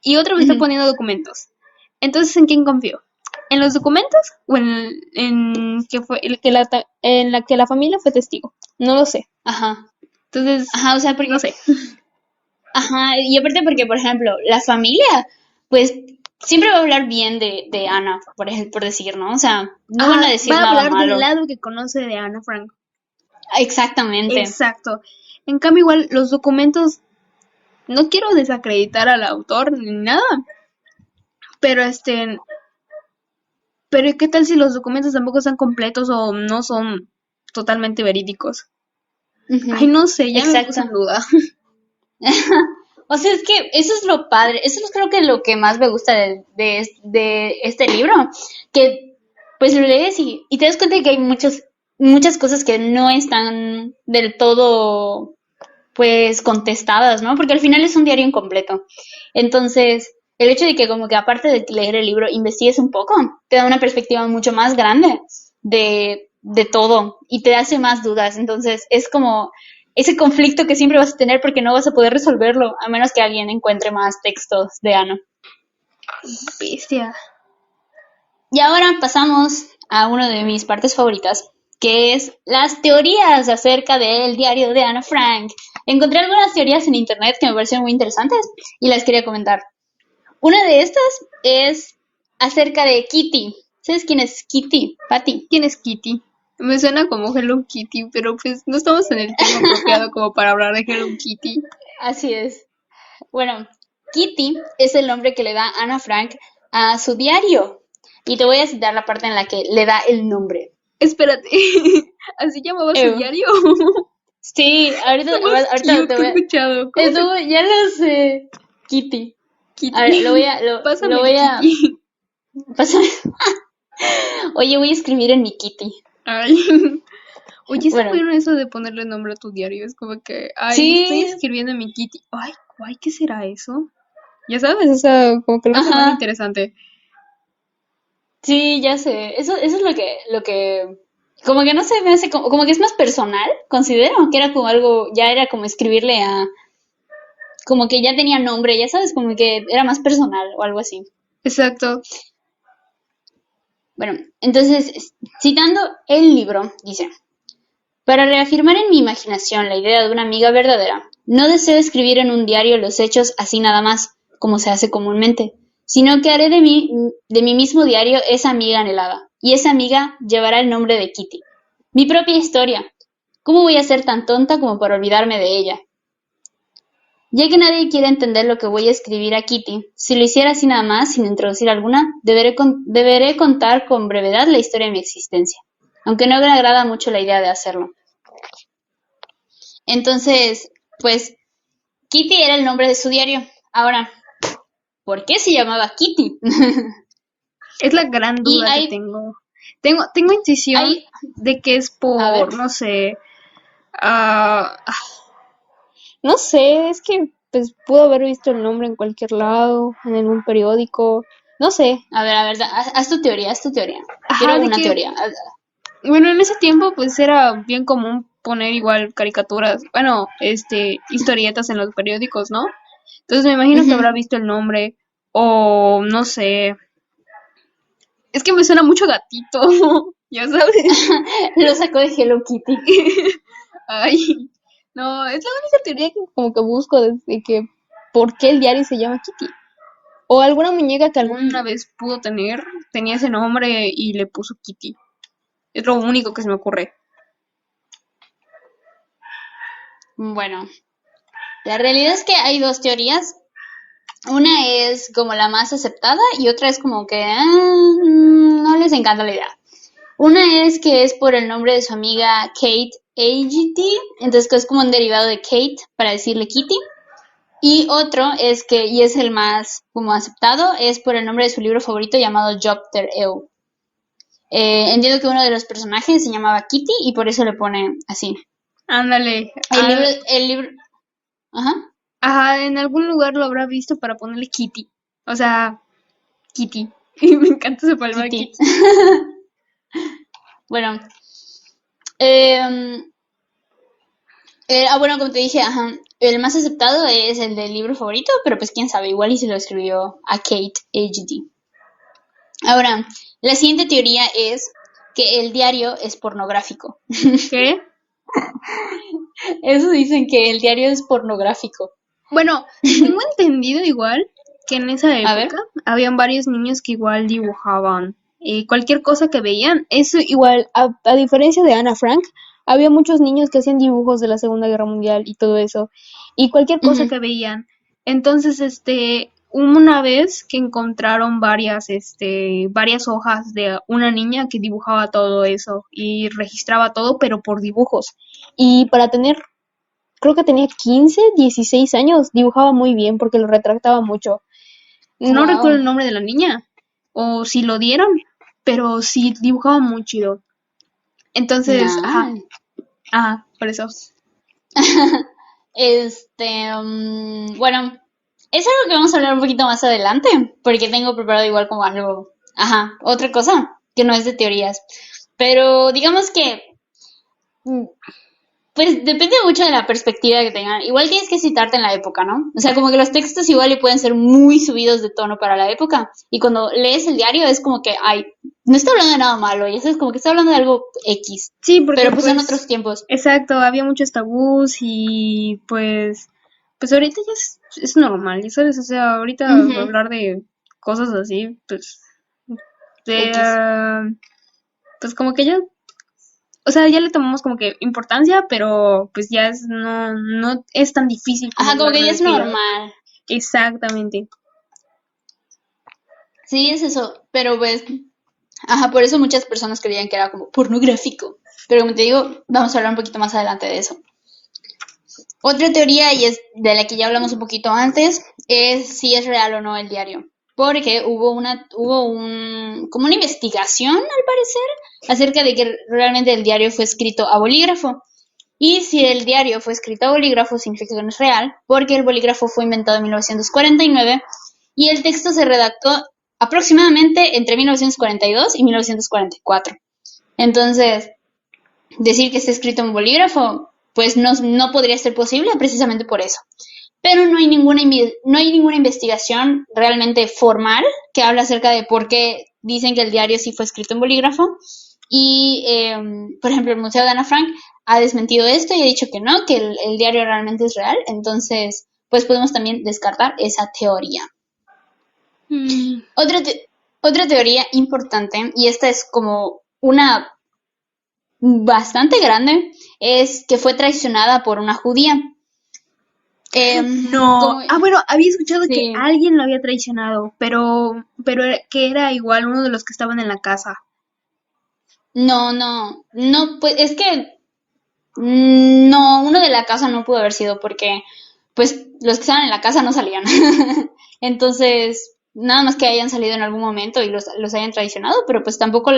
y otra me está ujú, poniendo documentos. Entonces, ¿en quién confío? ¿En los documentos o en que fue en la que la familia fue testigo? No lo sé. ajá, Entonces, ajá, o sea, no porque, sé. ajá, y aparte porque, por ejemplo, la familia, pues siempre va a hablar bien de Ana, por decir, ¿no? O sea, no van Ah, a va decir a nada hablar del malo. lado que conoce de Ana Frank. Exactamente. Exacto. En cambio, igual los documentos, no quiero desacreditar al autor ni nada, pero pero ¿qué tal si los documentos tampoco están completos o no son totalmente verídicos? Ay, Ujú, no sé, ya me puse exacto. en duda. O sea, es que eso es lo padre, eso es creo que lo que más me gusta de este libro, que pues lo lees y te das cuenta de que hay muchas cosas que no están del todo pues contestadas, ¿no? Porque al final es un diario incompleto. Entonces, el hecho de que como que aparte de leer el libro, investigues un poco, te da una perspectiva mucho más grande de todo y te hace más dudas. Entonces, es como ese conflicto que siempre vas a tener porque no vas a poder resolverlo, a menos que alguien encuentre más textos de Ano. Bestia. Y ahora pasamos a una de mis partes favoritas, que es las teorías acerca del diario de Ana Frank. Encontré algunas teorías en internet que me parecieron muy interesantes y las quería comentar. Una de estas es acerca de Kitty. ¿Sabes quién es Kitty? Patty. ¿Quién es Kitty? Me suena como Hello Kitty, pero pues no estamos en el tema apropiado como para hablar de Hello Kitty. Así es. Bueno, Kitty es el nombre que le da Ana Frank a su diario. Y te voy a citar la parte en la que le da el nombre. Espérate, ¿así llamaba su Ew. diario? Sí, Es lo más ahorita cute te que he voy a... escuchado. ¿Cómo se Eso ya lo sé. Kitty. A ver, Kitty? lo Pásame voy el a Kitty. pasar. Oye, voy a escribir en mi Kitty. Ay. Oye, está Bueno, bueno eso de ponerle nombre a tu diario. Es como que, ay, estoy sí, escribiendo en mi Kitty. Ay, guay, ¿qué será eso? Ya sabes, o sea, como que lo hace más ajá, interesante. sí, ya sé. Eso es como que no se me hace como que es más personal, considero, que era como algo, ya era como escribirle como que ya tenía nombre, ya sabes, como que era más personal o algo así. Exacto. Bueno, entonces, citando el libro, dice. Para reafirmar en mi imaginación la idea de una amiga verdadera, no deseo escribir en un diario los hechos así nada más, como se hace comúnmente, sino que haré de mi mismo diario esa amiga anhelada, y esa amiga llevará el nombre de Kitty. Mi propia historia. ¿Cómo voy a ser tan tonta como para olvidarme de ella? Ya que nadie quiere entender lo que voy a escribir a Kitty, si lo hiciera así nada más, sin introducir alguna, deberé contar con brevedad la historia de mi existencia, aunque no me agrada mucho la idea de hacerlo. Entonces, pues, Kitty era el nombre de su diario. Ahora, ¿por qué se llamaba Kitty? Es la gran Y duda que tengo. Tengo intuición hay, de que es a ver, por, no sé, ah, no sé, es que pues pudo haber visto el nombre en cualquier lado, en algún periódico, no sé. a ver, haz tu teoría, haz tu teoría. Ajá, Quiero de una que, teoría. bueno, en ese tiempo pues era bien común poner igual caricaturas, bueno, historietas en los periódicos, ¿no? Entonces me imagino que habrá visto el nombre o no sé, es que me suena mucho gatito, ya sabes. Lo sacó de Hello Kitty. Ay, no, es la única teoría que como que busco desde que por qué el diario se llama Kitty. O alguna muñeca que alguna vez pudo tener, tenía ese nombre y le puso Kitty. Es lo único que se me ocurre. Bueno, la realidad es que hay dos teorías. Una es como la más aceptada y otra es como que no les encanta la idea. Una es que es por el nombre de su amiga Kate Agity, entonces que es como un derivado de Kate para decirle Kitty. Y otro es que, y es el más como aceptado, es por el nombre de su libro favorito llamado Jopter Eu. Entiendo que uno de los personajes se llamaba Kitty y por eso le pone así. Ándale. El libro, ajá, Ajá, en algún lugar lo habrá visto para ponerle Kitty. O sea, Kitty. Y me encanta esa palabra Kitty. Kitty. Bueno, bueno, como te dije, ajá, el más aceptado es el del libro favorito, pero pues quién sabe, igual y se lo escribió a Kate HD. Ahora, la siguiente teoría es que el diario es pornográfico. ¿Qué? Eso dicen que el diario es pornográfico. Bueno, tengo entendido igual que en esa A ver. época habían varios niños que igual dibujaban cualquier cosa que veían. Eso igual, a diferencia de Ana Frank, había muchos niños que hacían dibujos de la Segunda Guerra Mundial y todo eso. Y cualquier cosa Ujú. que veían. Entonces, hubo una vez que encontraron varias hojas de una niña que dibujaba todo eso y registraba todo, pero por dibujos. Y para tener creo que tenía 15, 16 años, dibujaba muy bien porque lo retrataba mucho. No recuerdo Wow. el nombre de la niña, o si lo dieron, pero sí dibujaba muy chido. Entonces, Nice. por eso. Bueno, es algo que vamos a hablar un poquito más adelante, porque tengo preparado igual como algo, otra cosa que no es de teorías. Pero digamos que mm, pues depende mucho de la perspectiva que tengan. Igual tienes que citarte en la época, ¿no? O sea, como que los textos igual y pueden ser muy subidos de tono para la época. Y cuando lees el diario es como que, ay, no está hablando de nada malo. Y eso es como que está hablando de algo X. Sí, porque Pero pues son otros pues, tiempos. exacto, había muchos tabús y pues ahorita ya es normal, ya sabes, o sea, ahorita Ujú. hablar de cosas así, pues, de, X. pues como que ya o sea, ya le tomamos como que importancia, pero pues ya no es tan difícil como Ajá, como que hablarlo ya de es aquella. normal. Exactamente. Sí, es eso. Pero pues, por eso muchas personas creían que era como pornográfico. Pero como te digo, vamos a hablar un poquito más adelante de eso. Otra teoría, y es de la que ya hablamos un poquito antes, es si es real o no el diario. Porque como una investigación, al parecer, acerca de que realmente el diario fue escrito a bolígrafo. Y si el diario fue escrito a bolígrafo, significa que no es real, porque el bolígrafo fue inventado en 1949 y el texto se redactó aproximadamente entre 1942 y 1944. Entonces, decir que está escrito en bolígrafo, pues no podría ser posible precisamente por eso. Pero no hay ninguna investigación realmente formal que habla acerca de por qué dicen que el diario sí fue escrito en bolígrafo. Y, por ejemplo, el Museo de Ana Frank ha desmentido esto y ha dicho que no, que el diario realmente es real. Entonces, pues podemos también descartar esa teoría. Mm, Otra, te- Otra teoría importante, y esta es como una bastante grande, es que fue traicionada por una judía. No. Como, Bueno, había escuchado que sí, alguien lo había traicionado, pero que era igual uno de los que estaban en la casa. no, pues es que no, uno de la casa no pudo haber sido porque, pues, los que estaban en la casa no salían. Entonces, nada más que hayan salido en algún momento y los hayan traicionado, pero pues tampoco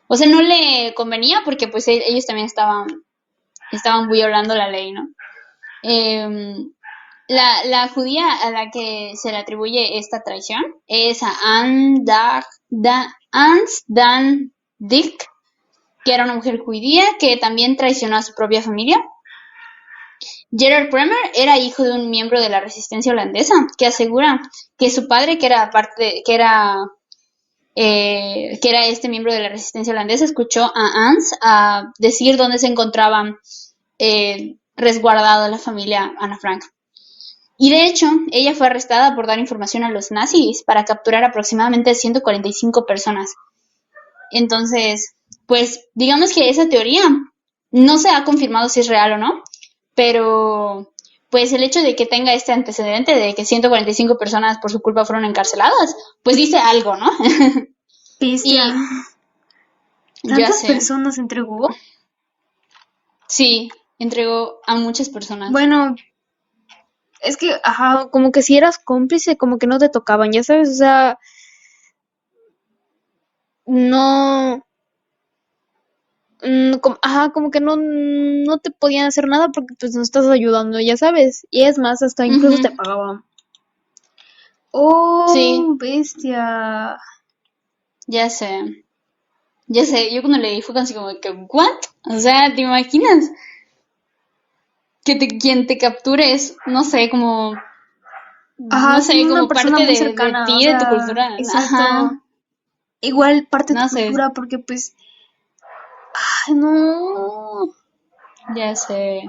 o sea, no le convenía porque pues ellos también estaban violando la ley, ¿no? Em, la judía a la que se le atribuye esta traición es a Ans Dan Dick, que era una mujer judía que también traicionó a su propia familia. Gerard Kremer era hijo de un miembro de la resistencia holandesa que asegura que su padre, que era este miembro de la resistencia holandesa, escuchó a Ans a decir dónde se encontraba resguardada la familia Ana Frank. Y de hecho, ella fue arrestada por dar información a los nazis para capturar aproximadamente 145 personas. Entonces, pues digamos que esa teoría no se ha confirmado si es real o no, pero pues el hecho de que tenga este antecedente de que 145 personas por su culpa fueron encarceladas, pues dice algo, ¿no? Bestia. Y ya ¿Tantas sé, personas entregó? sí, entregó a muchas personas. Bueno, es que, ajá, como que si eras cómplice, como que no te tocaban, ya sabes, o sea, no, como que no te podían hacer nada porque pues no estás ayudando, ya sabes, y es más, hasta incluso te Ujú, pagaban. Oh, sí, bestia. ya sé. Ya sé, yo cuando leí fue casi como que, ¿what? O sea, ¿te imaginas? Quien te capture es, no sé, Ajá, no es como sé, una como persona parte muy de cercana, o ti, de tu sea, cultura. exacto. Ajá, Igual parte de tu no sé, cultura porque pues, ay, no. ya sé.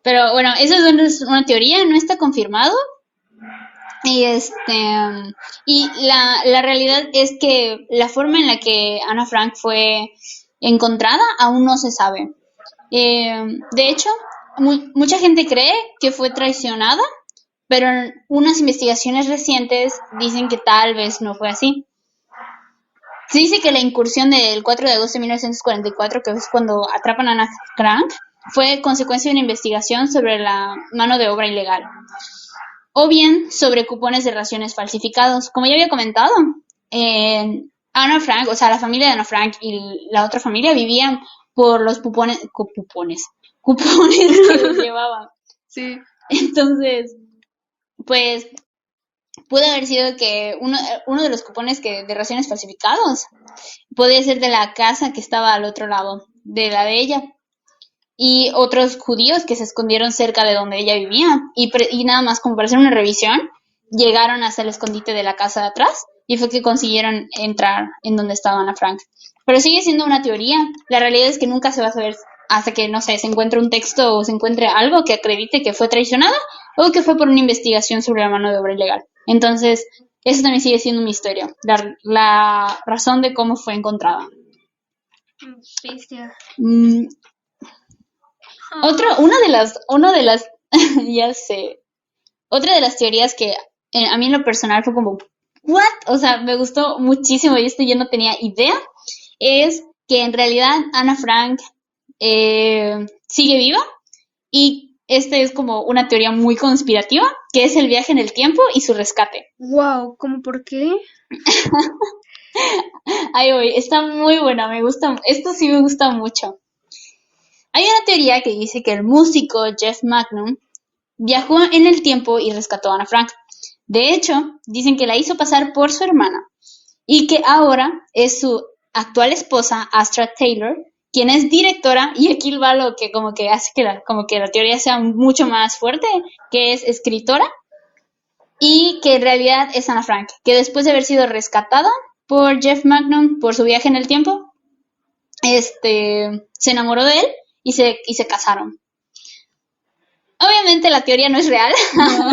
Pero bueno, eso es una teoría, no está confirmado. Y la realidad es que la forma en la que Ana Frank fue encontrada aún no se sabe. De hecho, mucha gente cree que fue traicionada, pero unas investigaciones recientes dicen que tal vez no fue así. Se dice que la incursión del 4 de agosto de 1944, que es cuando atrapan a Ana Frank, fue consecuencia de una investigación sobre la mano de obra ilegal, o bien sobre cupones de raciones falsificados. Como ya había comentado, Ana Frank, o sea, la familia de Ana Frank y la otra familia vivían por los cupones que les llevaban. Sí. Entonces, pues puede haber sido que uno de los cupones de raciones falsificados puede ser de la casa que estaba al otro lado de la de ella. Y otros judíos que se escondieron cerca de donde ella vivía. Y nada más, como para hacer una revisión, llegaron hasta el escondite de la casa de atrás y fue que consiguieron entrar en donde estaba Ana Frank. Pero sigue siendo una teoría. La realidad es que nunca se va a saber hasta que, no sé, se encuentre un texto o se encuentre algo que acredite que fue traicionada o que fue por una investigación sobre la mano de obra ilegal. Entonces, eso también sigue siendo un misterio, la razón de cómo fue encontrada. Bestia. Mm, Ah, una de las, ya sé, otra de las teorías que a mí en lo personal fue como, ¿what? O sea, me gustó muchísimo y esto yo no tenía idea, es que en realidad Ana Frank sigue viva y este es como una teoría muy conspirativa, que es el viaje en el tiempo y su rescate. wow, ¿cómo por qué? Ahí voy, está muy buena, me gusta, esto sí me gusta mucho. Hay una teoría que dice que el músico Jeff Magnum viajó en el tiempo y rescató a Ana Frank. De hecho, dicen que la hizo pasar por su hermana y que ahora es su actual esposa, Astra Taylor, quien es directora, y aquí va lo que como que hace que como que la teoría sea mucho más fuerte, que es escritora y que en realidad es Ana Frank, que después de haber sido rescatada por Jeff Magnum por su viaje en el tiempo, se enamoró de él y se casaron. Obviamente la teoría no es real, No.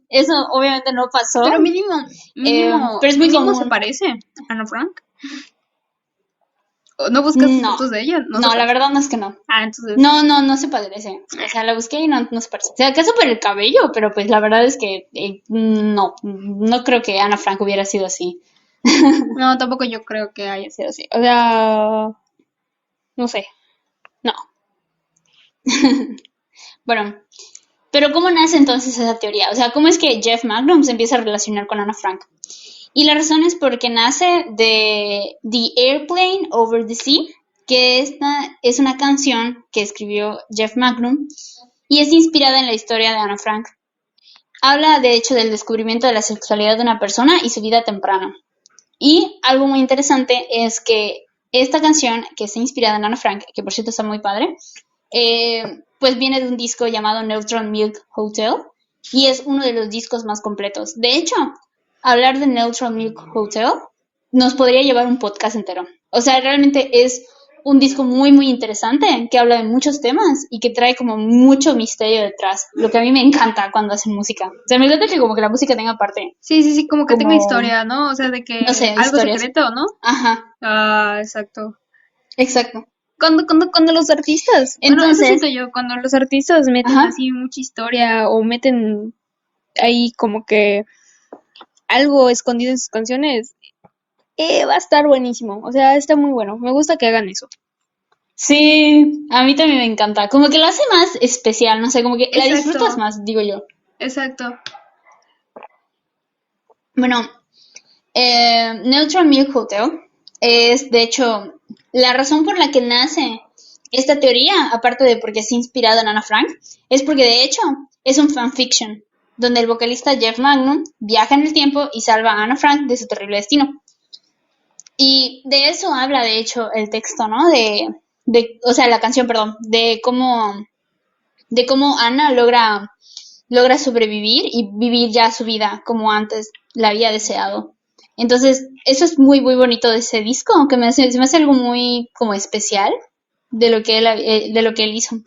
eso obviamente no Pero pasó, mínimo, mínimo, pero es muy mínimo se común. parece a Ana Frank. ¿No buscaste No, fotos de ella? No, no, la verdad no es que no. entonces. No se parece. O sea, la busqué y no se parece. O sea, acaso por el cabello, pero pues la verdad es que no creo que Ana Frank hubiera sido así. No, tampoco yo creo que haya sido así. O sea, no sé. No. Bueno, pero ¿cómo nace entonces esa teoría? O sea, ¿cómo es que Jeff Magnum se empieza a relacionar con Ana Frank? Y la razón es porque nace de The Airplane Over the Sea, que esta es una canción que escribió Jeff Magnum y es inspirada en la historia de Ana Frank. Habla de hecho del descubrimiento de la sexualidad de una persona y su vida temprana. Y algo muy interesante es que esta canción, que está inspirada en Ana Frank, que por cierto está muy padre, pues viene de un disco llamado Neutral Milk Hotel y es uno de los discos más completos. De hecho, hablar de Neutral Milk Hotel nos podría llevar un podcast entero. O sea, realmente es un disco muy, muy interesante que habla de muchos temas y que trae como mucho misterio detrás, lo que a mí me encanta cuando hacen música. O sea, me encanta que como que la música tenga parte Sí, como que tenga como, historia, ¿no? O sea, de no que sé, algo historias. secreto, ¿no? Ajá, Exacto. exacto. Cuando los artistas, bueno, eso Entonces, siento yo, cuando los artistas meten ajá, así mucha historia o meten ahí como que algo escondido en sus canciones, va a estar buenísimo. O sea, está muy bueno. Me gusta que hagan eso. sí, a mí también me encanta. Como que lo hace más especial, no sé, como que la disfrutas Exacto, más, digo yo. exacto. Bueno, Neutral Milk Hotel es, de hecho, la razón por la que nace esta teoría, aparte de porque es inspirada en Ana Frank, es porque de hecho es un fanfiction, donde el vocalista Jeff Magnum viaja en el tiempo y salva a Ana Frank de su terrible destino. Y de eso habla, de hecho, el texto, ¿no? O sea, la canción, perdón, de cómo Ana logra sobrevivir y vivir ya su vida como antes la había deseado. Entonces, eso es muy, muy bonito de ese disco, aunque se me hace algo muy como especial de lo que él hizo.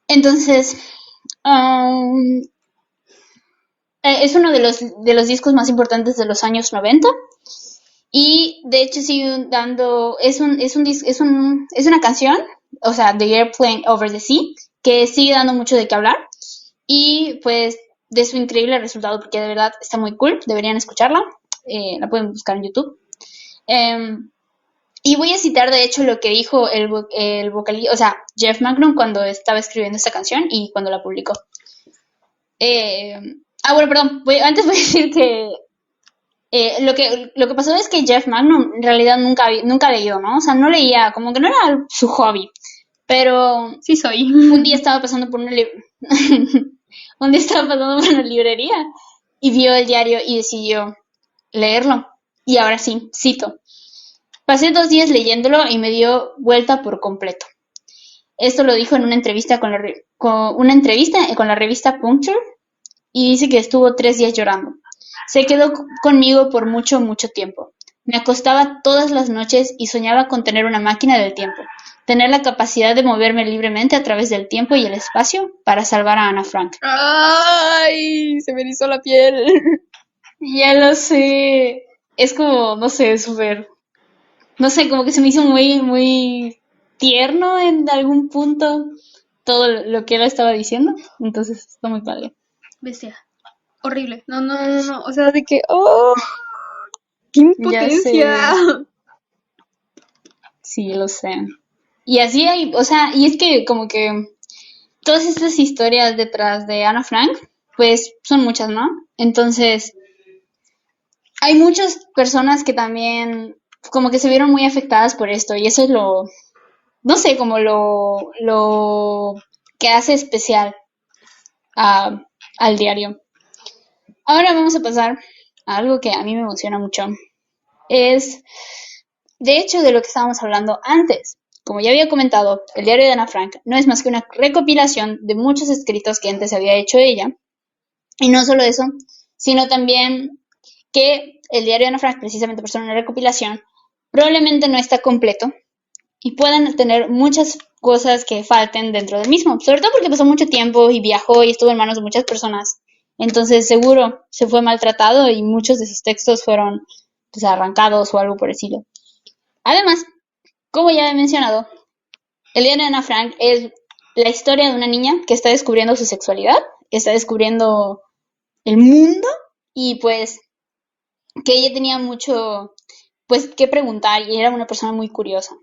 Entonces, um, es uno de los discos más importantes de los años 90 y de hecho sigue dando, es una canción, o sea, The Airplane Over the Sea, que sigue dando mucho de qué hablar y pues de su increíble resultado porque de verdad está muy cool, deberían escucharla, la pueden buscar en YouTube. Um, y voy a citar de hecho lo que dijo el vocalista, o sea, Jeff Magnum cuando estaba escribiendo esta canción y cuando la publicó. Eh, bueno, perdón, antes voy a decir que lo que pasó es que Jeff Magnum en realidad nunca leyó, ¿no? O sea, no leía, como que no era su hobby. Pero Sí soy. un día estaba pasando por una un día estaba pasando por una librería y vio el diario y decidió leerlo. Y ahora sí, cito. Pasé 2 días leyéndolo y me dio vuelta por completo. Esto lo dijo en una entrevista con la revista Puncture y dice que estuvo 3 días llorando. Se quedó conmigo por mucho, mucho tiempo. Me acostaba todas las noches y soñaba con tener una máquina del tiempo, tener la capacidad de moverme libremente a través del tiempo y el espacio para salvar a Ana Frank. Ay, se me erizó la piel. Ya lo sé. Es como, no sé, súper, no sé, como que se me hizo muy, muy tierno en algún punto todo lo que él estaba diciendo. Entonces, está muy padre. Bestia. Horrible. No. O sea, de que. ¡Oh! ¡Qué Ya impotencia! sé. Sí, lo sé. Y así hay, o sea, y es que como que todas estas historias detrás de Ana Frank, pues son muchas, ¿no? Entonces, hay muchas personas que también como que se vieron muy afectadas por esto y eso es no sé, como lo que hace especial al diario. Ahora vamos a pasar a algo que a mí me emociona mucho. Es, de hecho, de lo que estábamos hablando antes. Como ya había comentado, el diario de Ana Frank no es más que una recopilación de muchos escritos que antes había hecho ella. Y no solo eso, sino también que el diario de Ana Frank, precisamente por ser una recopilación, probablemente no está completo y puedan tener muchas cosas que falten dentro del mismo. Sobre todo porque pasó mucho tiempo y viajó y estuvo en manos de muchas personas. Entonces seguro se fue maltratado y muchos de sus textos fueron pues, arrancados o algo por el estilo. Además, Como ya he mencionado, el diario de Ana Frank es la historia de una niña que está descubriendo su sexualidad, está descubriendo el mundo y pues que ella tenía mucho pues que preguntar y era una persona muy curiosa.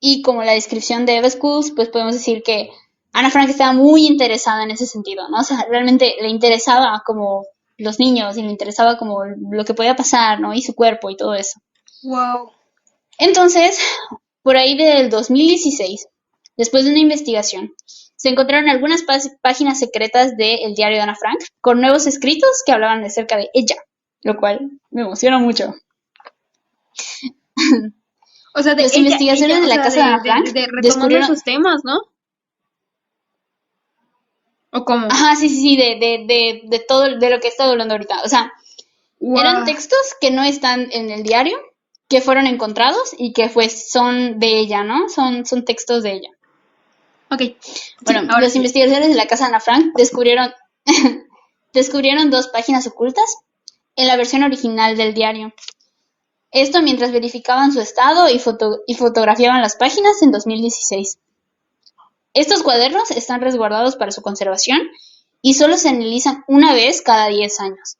Y como la descripción de Eva Schools, pues podemos decir que Ana Frank estaba muy interesada en ese sentido, ¿no? O sea, realmente le interesaba como los niños y le interesaba como lo que podía pasar, ¿no? Y su cuerpo y todo eso. Wow. Entonces, por ahí del 2016, después de una investigación, se encontraron algunas páginas secretas del diario de Ana Frank con nuevos escritos que hablaban acerca de ella, lo cual me emociona mucho. O sea, de Las ella, investigaciones de o la sea, casa de Ana Frank de retomando descubrieron... esos temas, ¿no? ¿O cómo? Ajá, sí, sí, sí, de todo, de lo que he estado hablando ahorita. O sea, eran Wow. textos que no están en el diario, que fueron encontrados y que pues son de ella, ¿no? Son textos de ella. Ok. Sí, Bueno, ahora los sí. investigadores de la casa de Ana Frank descubrieron dos páginas ocultas en la versión original del diario. Esto mientras verificaban su estado y fotografiaban las páginas en 2016. Estos cuadernos están resguardados para su conservación y solo se analizan una vez cada 10 años.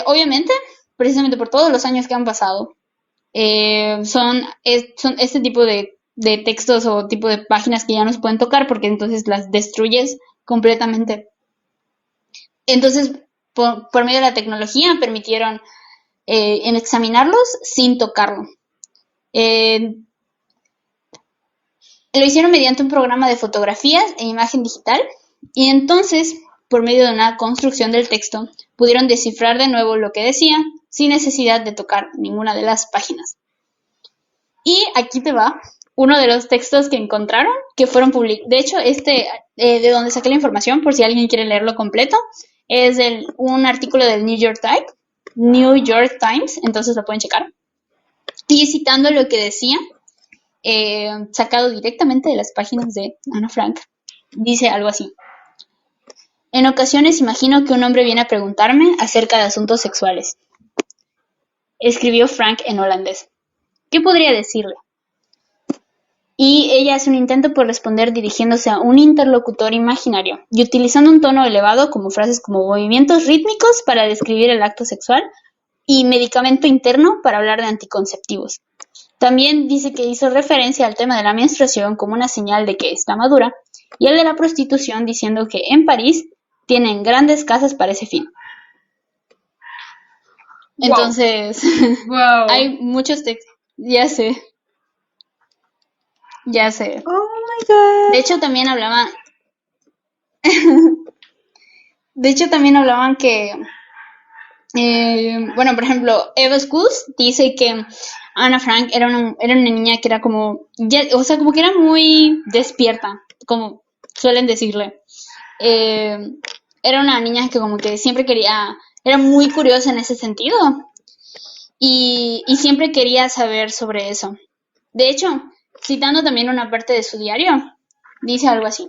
Obviamente, precisamente por todos los años que han pasado, son este tipo de textos o tipo de páginas que ya no se pueden tocar porque entonces las destruyes completamente. Entonces, por medio de la tecnología permitieron en examinarlos sin tocarlo. Eh, lo hicieron mediante un programa de fotografías e imagen digital y entonces, por medio de una construcción del texto, pudieron descifrar de nuevo lo que decía sin necesidad de tocar ninguna de las páginas. Y aquí te va uno de los textos que encontraron, que fueron publicados. De hecho, de donde saqué la información, por si alguien quiere leerlo completo, es un artículo del New York Times, entonces lo pueden checar. Y citando lo que decía, sacado directamente de las páginas de Ana Frank, dice algo así. En ocasiones imagino que un hombre viene a preguntarme acerca de asuntos sexuales. Escribió Frank en holandés. ¿Qué podría decirle? Y ella hace un intento por responder dirigiéndose a un interlocutor imaginario y utilizando un tono elevado como frases como movimientos rítmicos para describir el acto sexual y medicamento interno para hablar de anticonceptivos. También dice que hizo referencia al tema de la menstruación como una señal de que está madura y el de la prostitución diciendo que en París tienen grandes casas para ese fin. Wow. Entonces, Wow. hay muchos textos, ya sé, ya sé. Oh my god. De hecho, también hablaban, de hecho, también hablaban que, bueno, por ejemplo, Eva Schools dice que Ana Frank era una niña que era como, o sea, como que era muy despierta, como suelen decirle. Eh, Era una niña que como que siempre quería, era muy curiosa en ese sentido y siempre quería saber sobre eso. De hecho, citando también una parte de su diario, dice algo así.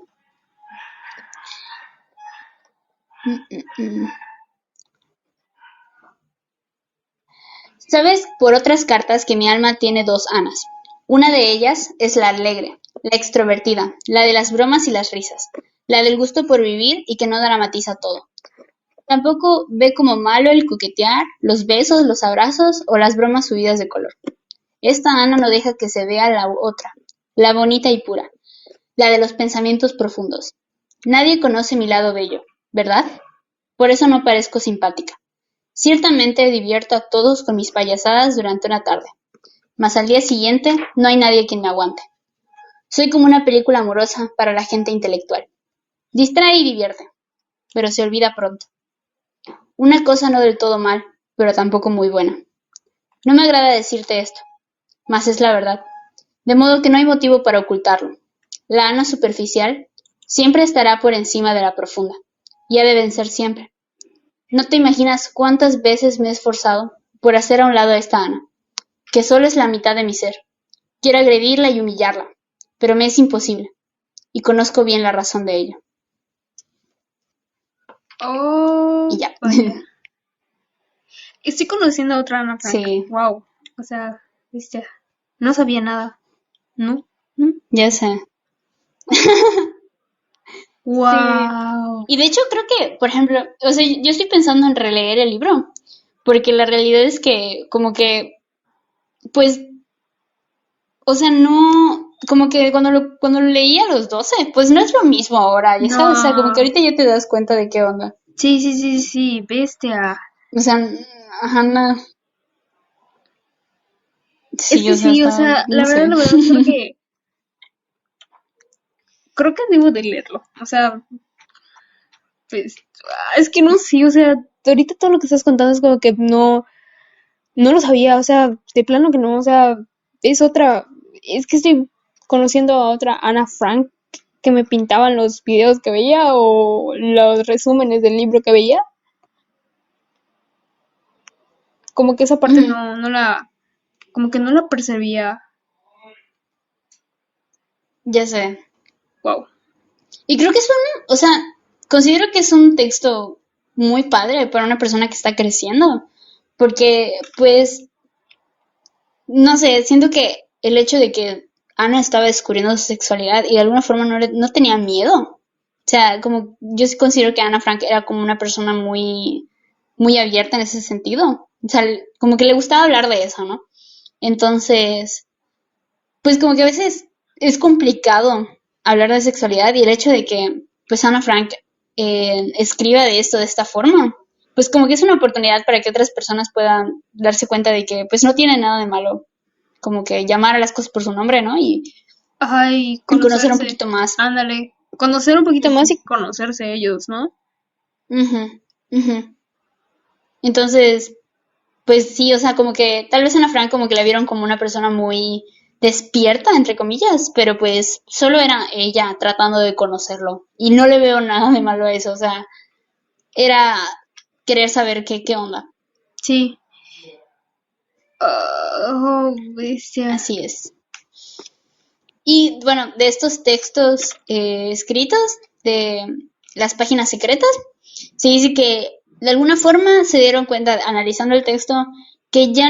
Sabes por otras cartas que mi alma tiene dos Anas. Una de ellas es la alegre, la extrovertida, la de las bromas y las risas, la del gusto por vivir y que no dramatiza todo. Tampoco ve como malo el coquetear, los besos, los abrazos o las bromas subidas de color. Esta Ana no deja que se vea la otra, la bonita y pura, la de los pensamientos profundos. Nadie conoce mi lado bello, ¿verdad? Por eso no parezco simpática. Ciertamente divierto a todos con mis payasadas durante una tarde, mas al día siguiente no hay nadie quien me aguante. Soy como una película amorosa para la gente intelectual. Distrae y divierte, pero se olvida pronto. Una cosa no del todo mal, pero tampoco muy buena. No me agrada decirte esto, mas es la verdad, de modo que no hay motivo para ocultarlo. La Ana superficial siempre estará por encima de la profunda, y ha de vencer siempre. No te imaginas cuántas veces me he esforzado por hacer a un lado a esta Ana, que solo es la mitad de mi ser. Quiero agredirla y humillarla, pero me es imposible, y conozco bien la razón de ello. Y Oh, ya. vaya. Estoy conociendo a otra Ana Frank. Sí. Wow. O sea, bestia. No sabía nada. ¿No? Ya sé. Sí. Wow. Y de hecho creo que, por ejemplo, o sea, yo estoy pensando en releer el libro, porque la realidad es que como que, pues, o sea, no, como que cuando lo leí a los 12 pues no es lo mismo ahora, ya sabes, o sea, como que No. ahorita ya te das cuenta de qué onda. Sí, sí, sí, sí, bestia. O sea, ajá, no, Es sí, que o sea, sí, o está, sea, no sé. la verdad, creo que debo de leerlo. O sea, pues, es que no sé, o sea, ahorita todo lo que estás contando es como que no lo sabía, o sea, de plano que no, o sea, es otra, es que estoy conociendo a otra Ana Frank que me pintaban los videos que veía o los resúmenes del libro que veía, como que esa parte Ujú, como que no la percibía. ya sé. Wow. Y creo que es un, o sea, considero que es un texto muy padre para una persona que está creciendo, porque, pues, no sé, siento que el hecho de que Ana estaba descubriendo su sexualidad y de alguna forma no tenía miedo. O sea, como yo sí considero que Ana Frank era como una persona muy abierta en ese sentido. O sea, como que le gustaba hablar de eso, ¿no? Entonces, pues como que a veces es complicado hablar de sexualidad y el hecho de que pues Ana Frank escriba de esto de esta forma, pues como que es una oportunidad para que otras personas puedan darse cuenta de que pues no tiene nada de malo como que llamar a las cosas por su nombre, ¿no? Ay, Y conocer un conocerse. poquito más. Ándale. Conocer un poquito más Ujú, y conocerse ellos, ¿no? ujú, ujú. Entonces, pues sí, o sea, como que tal vez Ana Frank como que la vieron como una persona muy despierta, entre comillas, pero pues solo era ella tratando de conocerlo. Y no le veo nada de malo a eso, o sea, era querer saber qué onda. Sí. Oh, bestia. Así es. Y bueno, de estos textos escritos, de las páginas secretas, se dice que de alguna forma se dieron cuenta, analizando el texto, que ya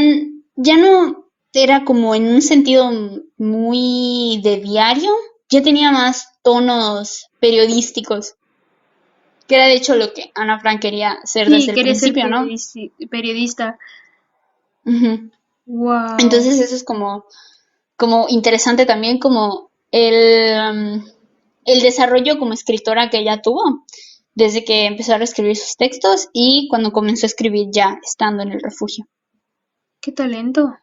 no era como en un sentido muy de diario, ya tenía más tonos periodísticos, que era de hecho lo que Ana Frank quería ser Sí, desde el quería ser principio, ¿no? periodista. Ujú. Wow. Entonces eso es como interesante también como el desarrollo como escritora que ella tuvo desde que empezó a escribir sus textos y cuando comenzó a escribir ya estando en el refugio. Qué talento.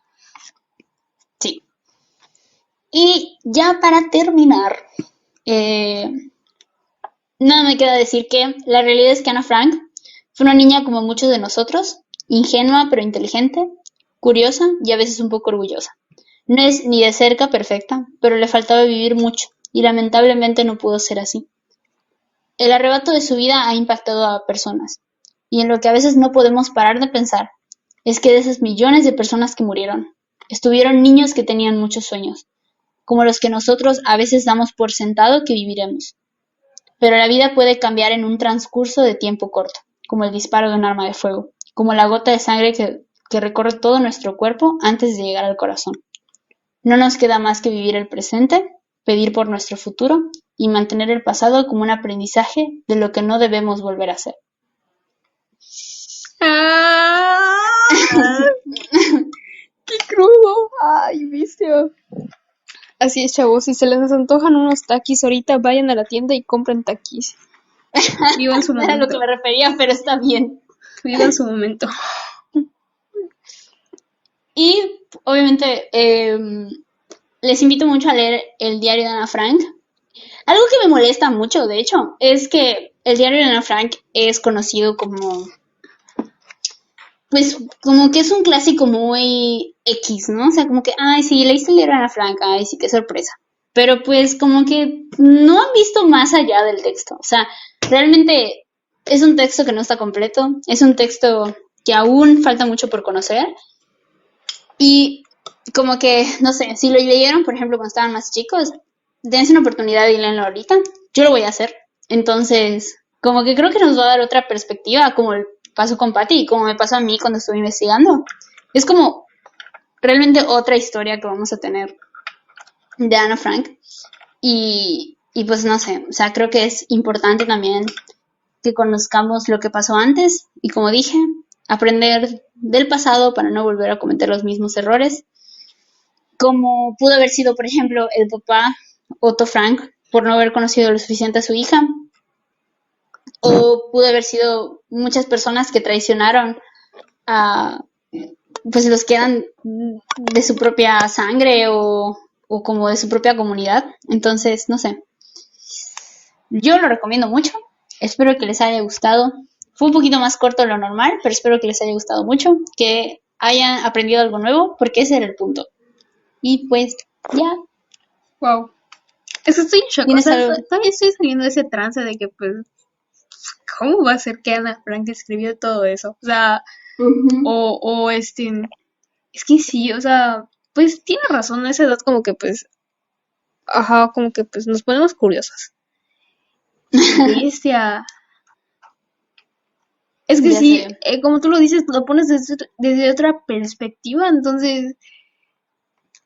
Sí. Y ya para terminar, eh, nada me queda decir que la realidad es que Ana Frank fue una niña como muchos de nosotros, ingenua pero inteligente, curiosa y a veces un poco orgullosa. No es ni de cerca perfecta, pero le faltaba vivir mucho, y lamentablemente no pudo ser así. El arrebato de su vida ha impactado a personas, y en lo que a veces no podemos parar de pensar es que de esas millones de personas que murieron, estuvieron niños que tenían muchos sueños, como los que nosotros a veces damos por sentado que viviremos. Pero la vida puede cambiar en un transcurso de tiempo corto, como el disparo de un arma de fuego, como la gota de sangre que recorre todo nuestro cuerpo antes de llegar al corazón. No nos queda más que vivir el presente, pedir por nuestro futuro y mantener el pasado como un aprendizaje de lo que no debemos volver a hacer. ¡Ah! ¡Qué crudo! ¡Ay, vicio! Así es, chavos. Si se les antojan unos taquis ahorita, vayan a la tienda y compren taquis. Vivan su No era a lo que momento. me refería, pero está bien. Vivan su momento. Y obviamente les invito mucho a leer el diario de Ana Frank. Algo que me molesta mucho, de hecho, es que el diario de Ana Frank es conocido como pues como que es un clásico muy X, ¿no? O sea, como que, ay, sí, leíste el libro de Ana Frank, ay, sí, qué sorpresa. Pero pues como que no han visto más allá del texto. O sea, realmente es un texto que no está completo, es un texto que aún falta mucho por conocer. Y como que, no sé, si lo leyeron, por ejemplo, cuando estaban más chicos, dense una oportunidad y léanlo ahorita. Yo lo voy a hacer. Entonces, como que creo que nos va a dar otra perspectiva, como pasó con Patty, como me pasó a mí cuando estuve investigando. Es como realmente otra historia que vamos a tener de Ana Frank. Y pues no sé, o sea, creo que es importante también que conozcamos lo que pasó antes y como dije, aprender del pasado para no volver a cometer los mismos errores, como pudo haber sido, por ejemplo, el papá Otto Frank por no haber conocido lo suficiente a su hija, o pudo haber sido muchas personas que traicionaron a pues los que eran de su propia sangre o como de su propia comunidad. Entonces, no sé, yo lo recomiendo mucho. Espero que les haya gustado. Fue un poquito más corto de lo normal, pero espero que les haya gustado mucho, que hayan aprendido algo nuevo, porque ese era el punto. Y pues, ya. Wow. Es que estoy en shock. O ¿Tienes sea, algo? todavía estoy saliendo de ese trance de que, pues, ¿cómo va a ser que Ana Frank escribió todo eso? O sea, Uh-huh. es que sí, o sea, pues tiene razón, a esa edad como que, pues, ajá, como que, pues, nos ponemos curiosas. Bestia. Es que Ya sí, sé. como tú lo dices, lo pones desde otra perspectiva, entonces,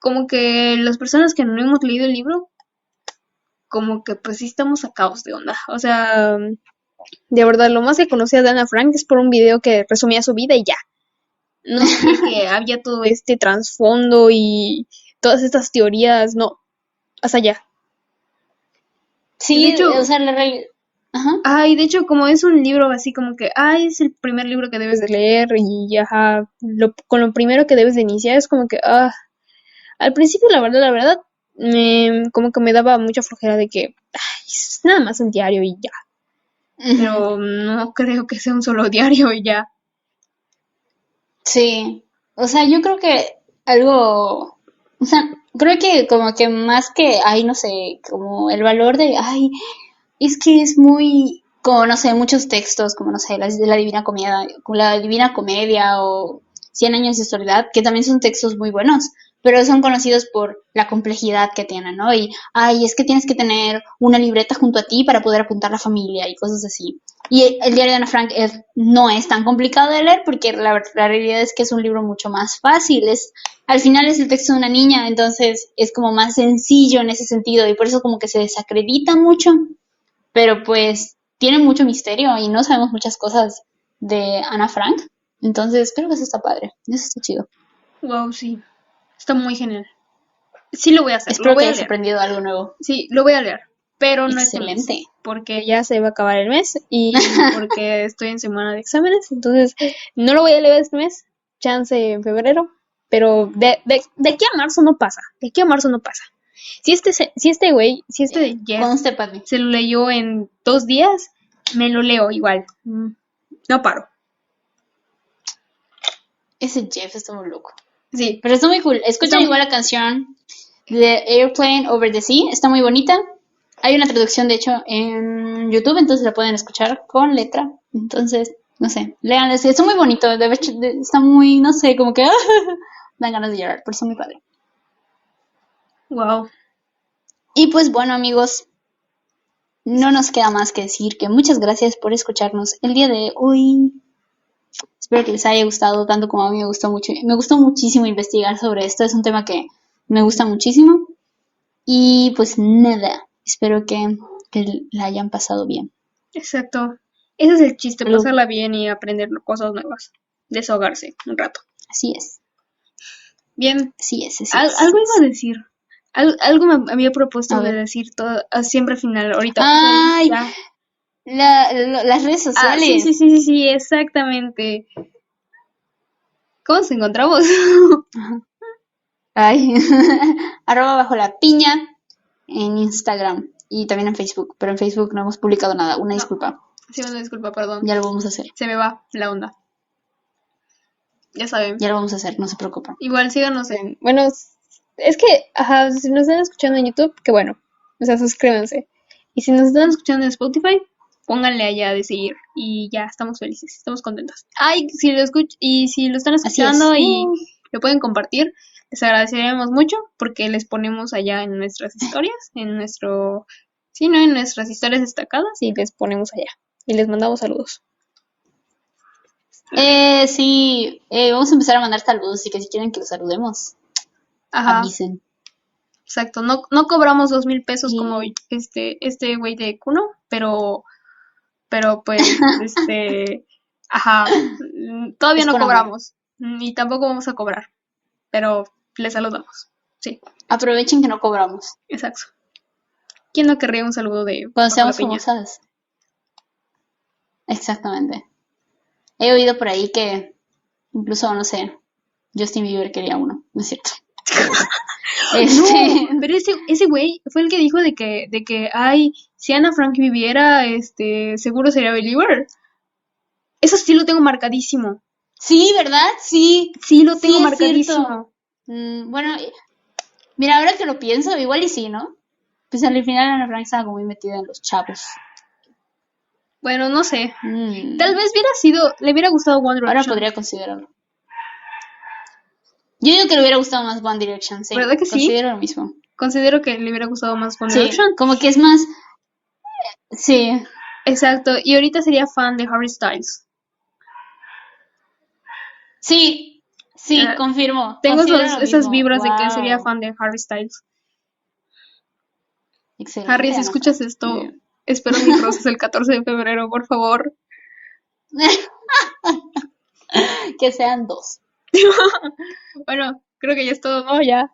como que las personas que no hemos leído el libro, como que pues sí estamos sacados de onda. O sea, de verdad, lo más que conocía de Ana Frank es por un video que resumía su vida y ya. No sabía que había todo este trasfondo y todas estas teorías, no, hasta allá. De Sí, o hecho, sea, la realidad. Ajá. ay, de hecho, como es un libro así como que, ay, es el primer libro que debes de leer y ajá, con lo primero que debes de iniciar es como que, al principio la verdad, como que me daba mucha flojera de que, ay, es nada más un diario y ya. Ujú. Pero no creo que sea un solo diario y ya. Sí, o sea, yo creo que algo, o sea, creo que como que más que, ay, no sé, como el valor de, ay, es que es muy, como no sé, muchos textos, como no sé, la Divina Comedia o Cien años de soledad, que también son textos muy buenos, pero son conocidos por la complejidad que tienen, ¿no? Y, ay, es que tienes que tener una libreta junto a ti para poder apuntar la familia y cosas así. Y el diario de Ana Frank no es tan complicado de leer porque la realidad es que es un libro mucho más fácil. Al final es el texto de una niña, entonces es como más sencillo en ese sentido y por eso como que se desacredita mucho, pero pues tiene mucho misterio y no sabemos muchas cosas de Ana Frank. Entonces creo que eso está padre, eso está chido. Wow, sí. Está muy genial. Sí lo voy a hacer, lo Espero voy que a hayas leer. aprendido algo nuevo. Sí, lo voy a leer. Pero no este mes. Excelente. Porque ya se va a acabar el mes y porque estoy en semana de exámenes. Entonces, no lo voy a leer este mes. Chance en febrero. Pero de aquí a marzo no pasa. De aquí a marzo no pasa. Si este Jeff Conste, Padme. se lo leyó en 2 días, me lo leo igual. No paro. Ese Jeff está muy loco. Sí, Pero está muy cool. Escuchen está, igual la canción de Airplane Over the Sea. Está muy bonita. Hay una traducción, de hecho, en YouTube, entonces la pueden escuchar con letra. Entonces, no sé, léanla. Está muy bonito. De hecho, está muy, no sé, como que dan ganas de llorar, pero está muy padre. wow. Y pues bueno, amigos, no nos queda más que decir que muchas gracias por escucharnos el día de hoy. Espero que les haya gustado tanto como a mí me gustó mucho. Me gustó muchísimo investigar sobre esto. Es un tema que me gusta muchísimo. Y pues nada, espero que la hayan pasado bien. Exacto. Ese es el chiste, Algo, pasarla bien y aprender cosas nuevas. Desahogarse un rato. así es, Bien, así es, así es, algo así iba a es. decir. Algo me había propuesto A de ver. decir todo, siempre al final, ahorita. O sea, ¡Ay! ya. Las redes Ah, sí, sí, sociales. sí, sí, sí, exactamente. ¿Cómo nos encontramos? Ajá. Ay. Arroba bajo la piña en Instagram y también en Facebook. Pero en Facebook no hemos publicado nada. Una No, disculpa. sí, una disculpa, perdón. Ya lo vamos a hacer. Se me va la onda. Ya saben. Ya lo vamos a hacer, no se preocupen. Igual síganos en. Bueno, es que, ajá, si nos están escuchando en YouTube, qué bueno. O sea, suscríbanse. Y si nos están escuchando en Spotify, pónganle allá de seguir. Y ya, estamos felices, estamos contentos. Ay, y si lo están Así es. escuchando y lo pueden compartir, les agradeceríamos mucho porque les ponemos allá en nuestras historias, en nuestro. Sí, ¿no? En nuestras historias destacadas y les ponemos allá. Y les mandamos saludos. Sí, vamos a empezar a mandar saludos, así que si quieren que los saludemos, Ajá, avisen. exacto. No cobramos 2,000 pesos como Y este güey de Kuno, pero pues, ajá, todavía es no con amor. cobramos, ni tampoco vamos a cobrar, pero le saludamos. Sí, Aprovechen que no cobramos. exacto. ¿Quién no querría un saludo de Cuando Paco la seamos Piña? famosas. Exactamente. He oído por ahí que incluso, no sé, Justin Bieber quería uno, ¿no es cierto? No, Este, pero ese güey fue el que dijo de que, ay, si Ana Frank viviera, seguro sería believer. Eso sí lo tengo marcadísimo. sí, ¿verdad? Sí, Sí lo tengo sí es cierto. marcadísimo. Bueno, mira, ahora que lo pienso, igual y sí, ¿no? Pues al final Ana Frank estaba como muy metida en los chavos. Bueno, no sé. Tal Mm, vez le hubiera gustado One ahora Direction. podría considerarlo. Yo digo que le hubiera gustado más One Direction, sí. ¿Verdad que sí? Considero lo mismo. Considero que le hubiera gustado más One Sí, Direction. como que es más. Sí, Exacto. Y ahorita sería fan de Harry Styles. sí, sí, Eh, confirmo. tengo Considero lo esas mismo. vibras de que sería Wow. fan de Harry Styles. Harry, Excelente, si Ana escuchas Frank. Muy esto, bien. espero mis rosas el 14 de febrero, por favor. Que sean dos. Bueno, creo que ya es todo, ¿no? Ya.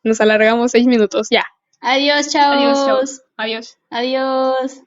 Nos alargamos 6 minutos, ya. Adiós, Adiós, chavos. chavos. Adiós. Adiós.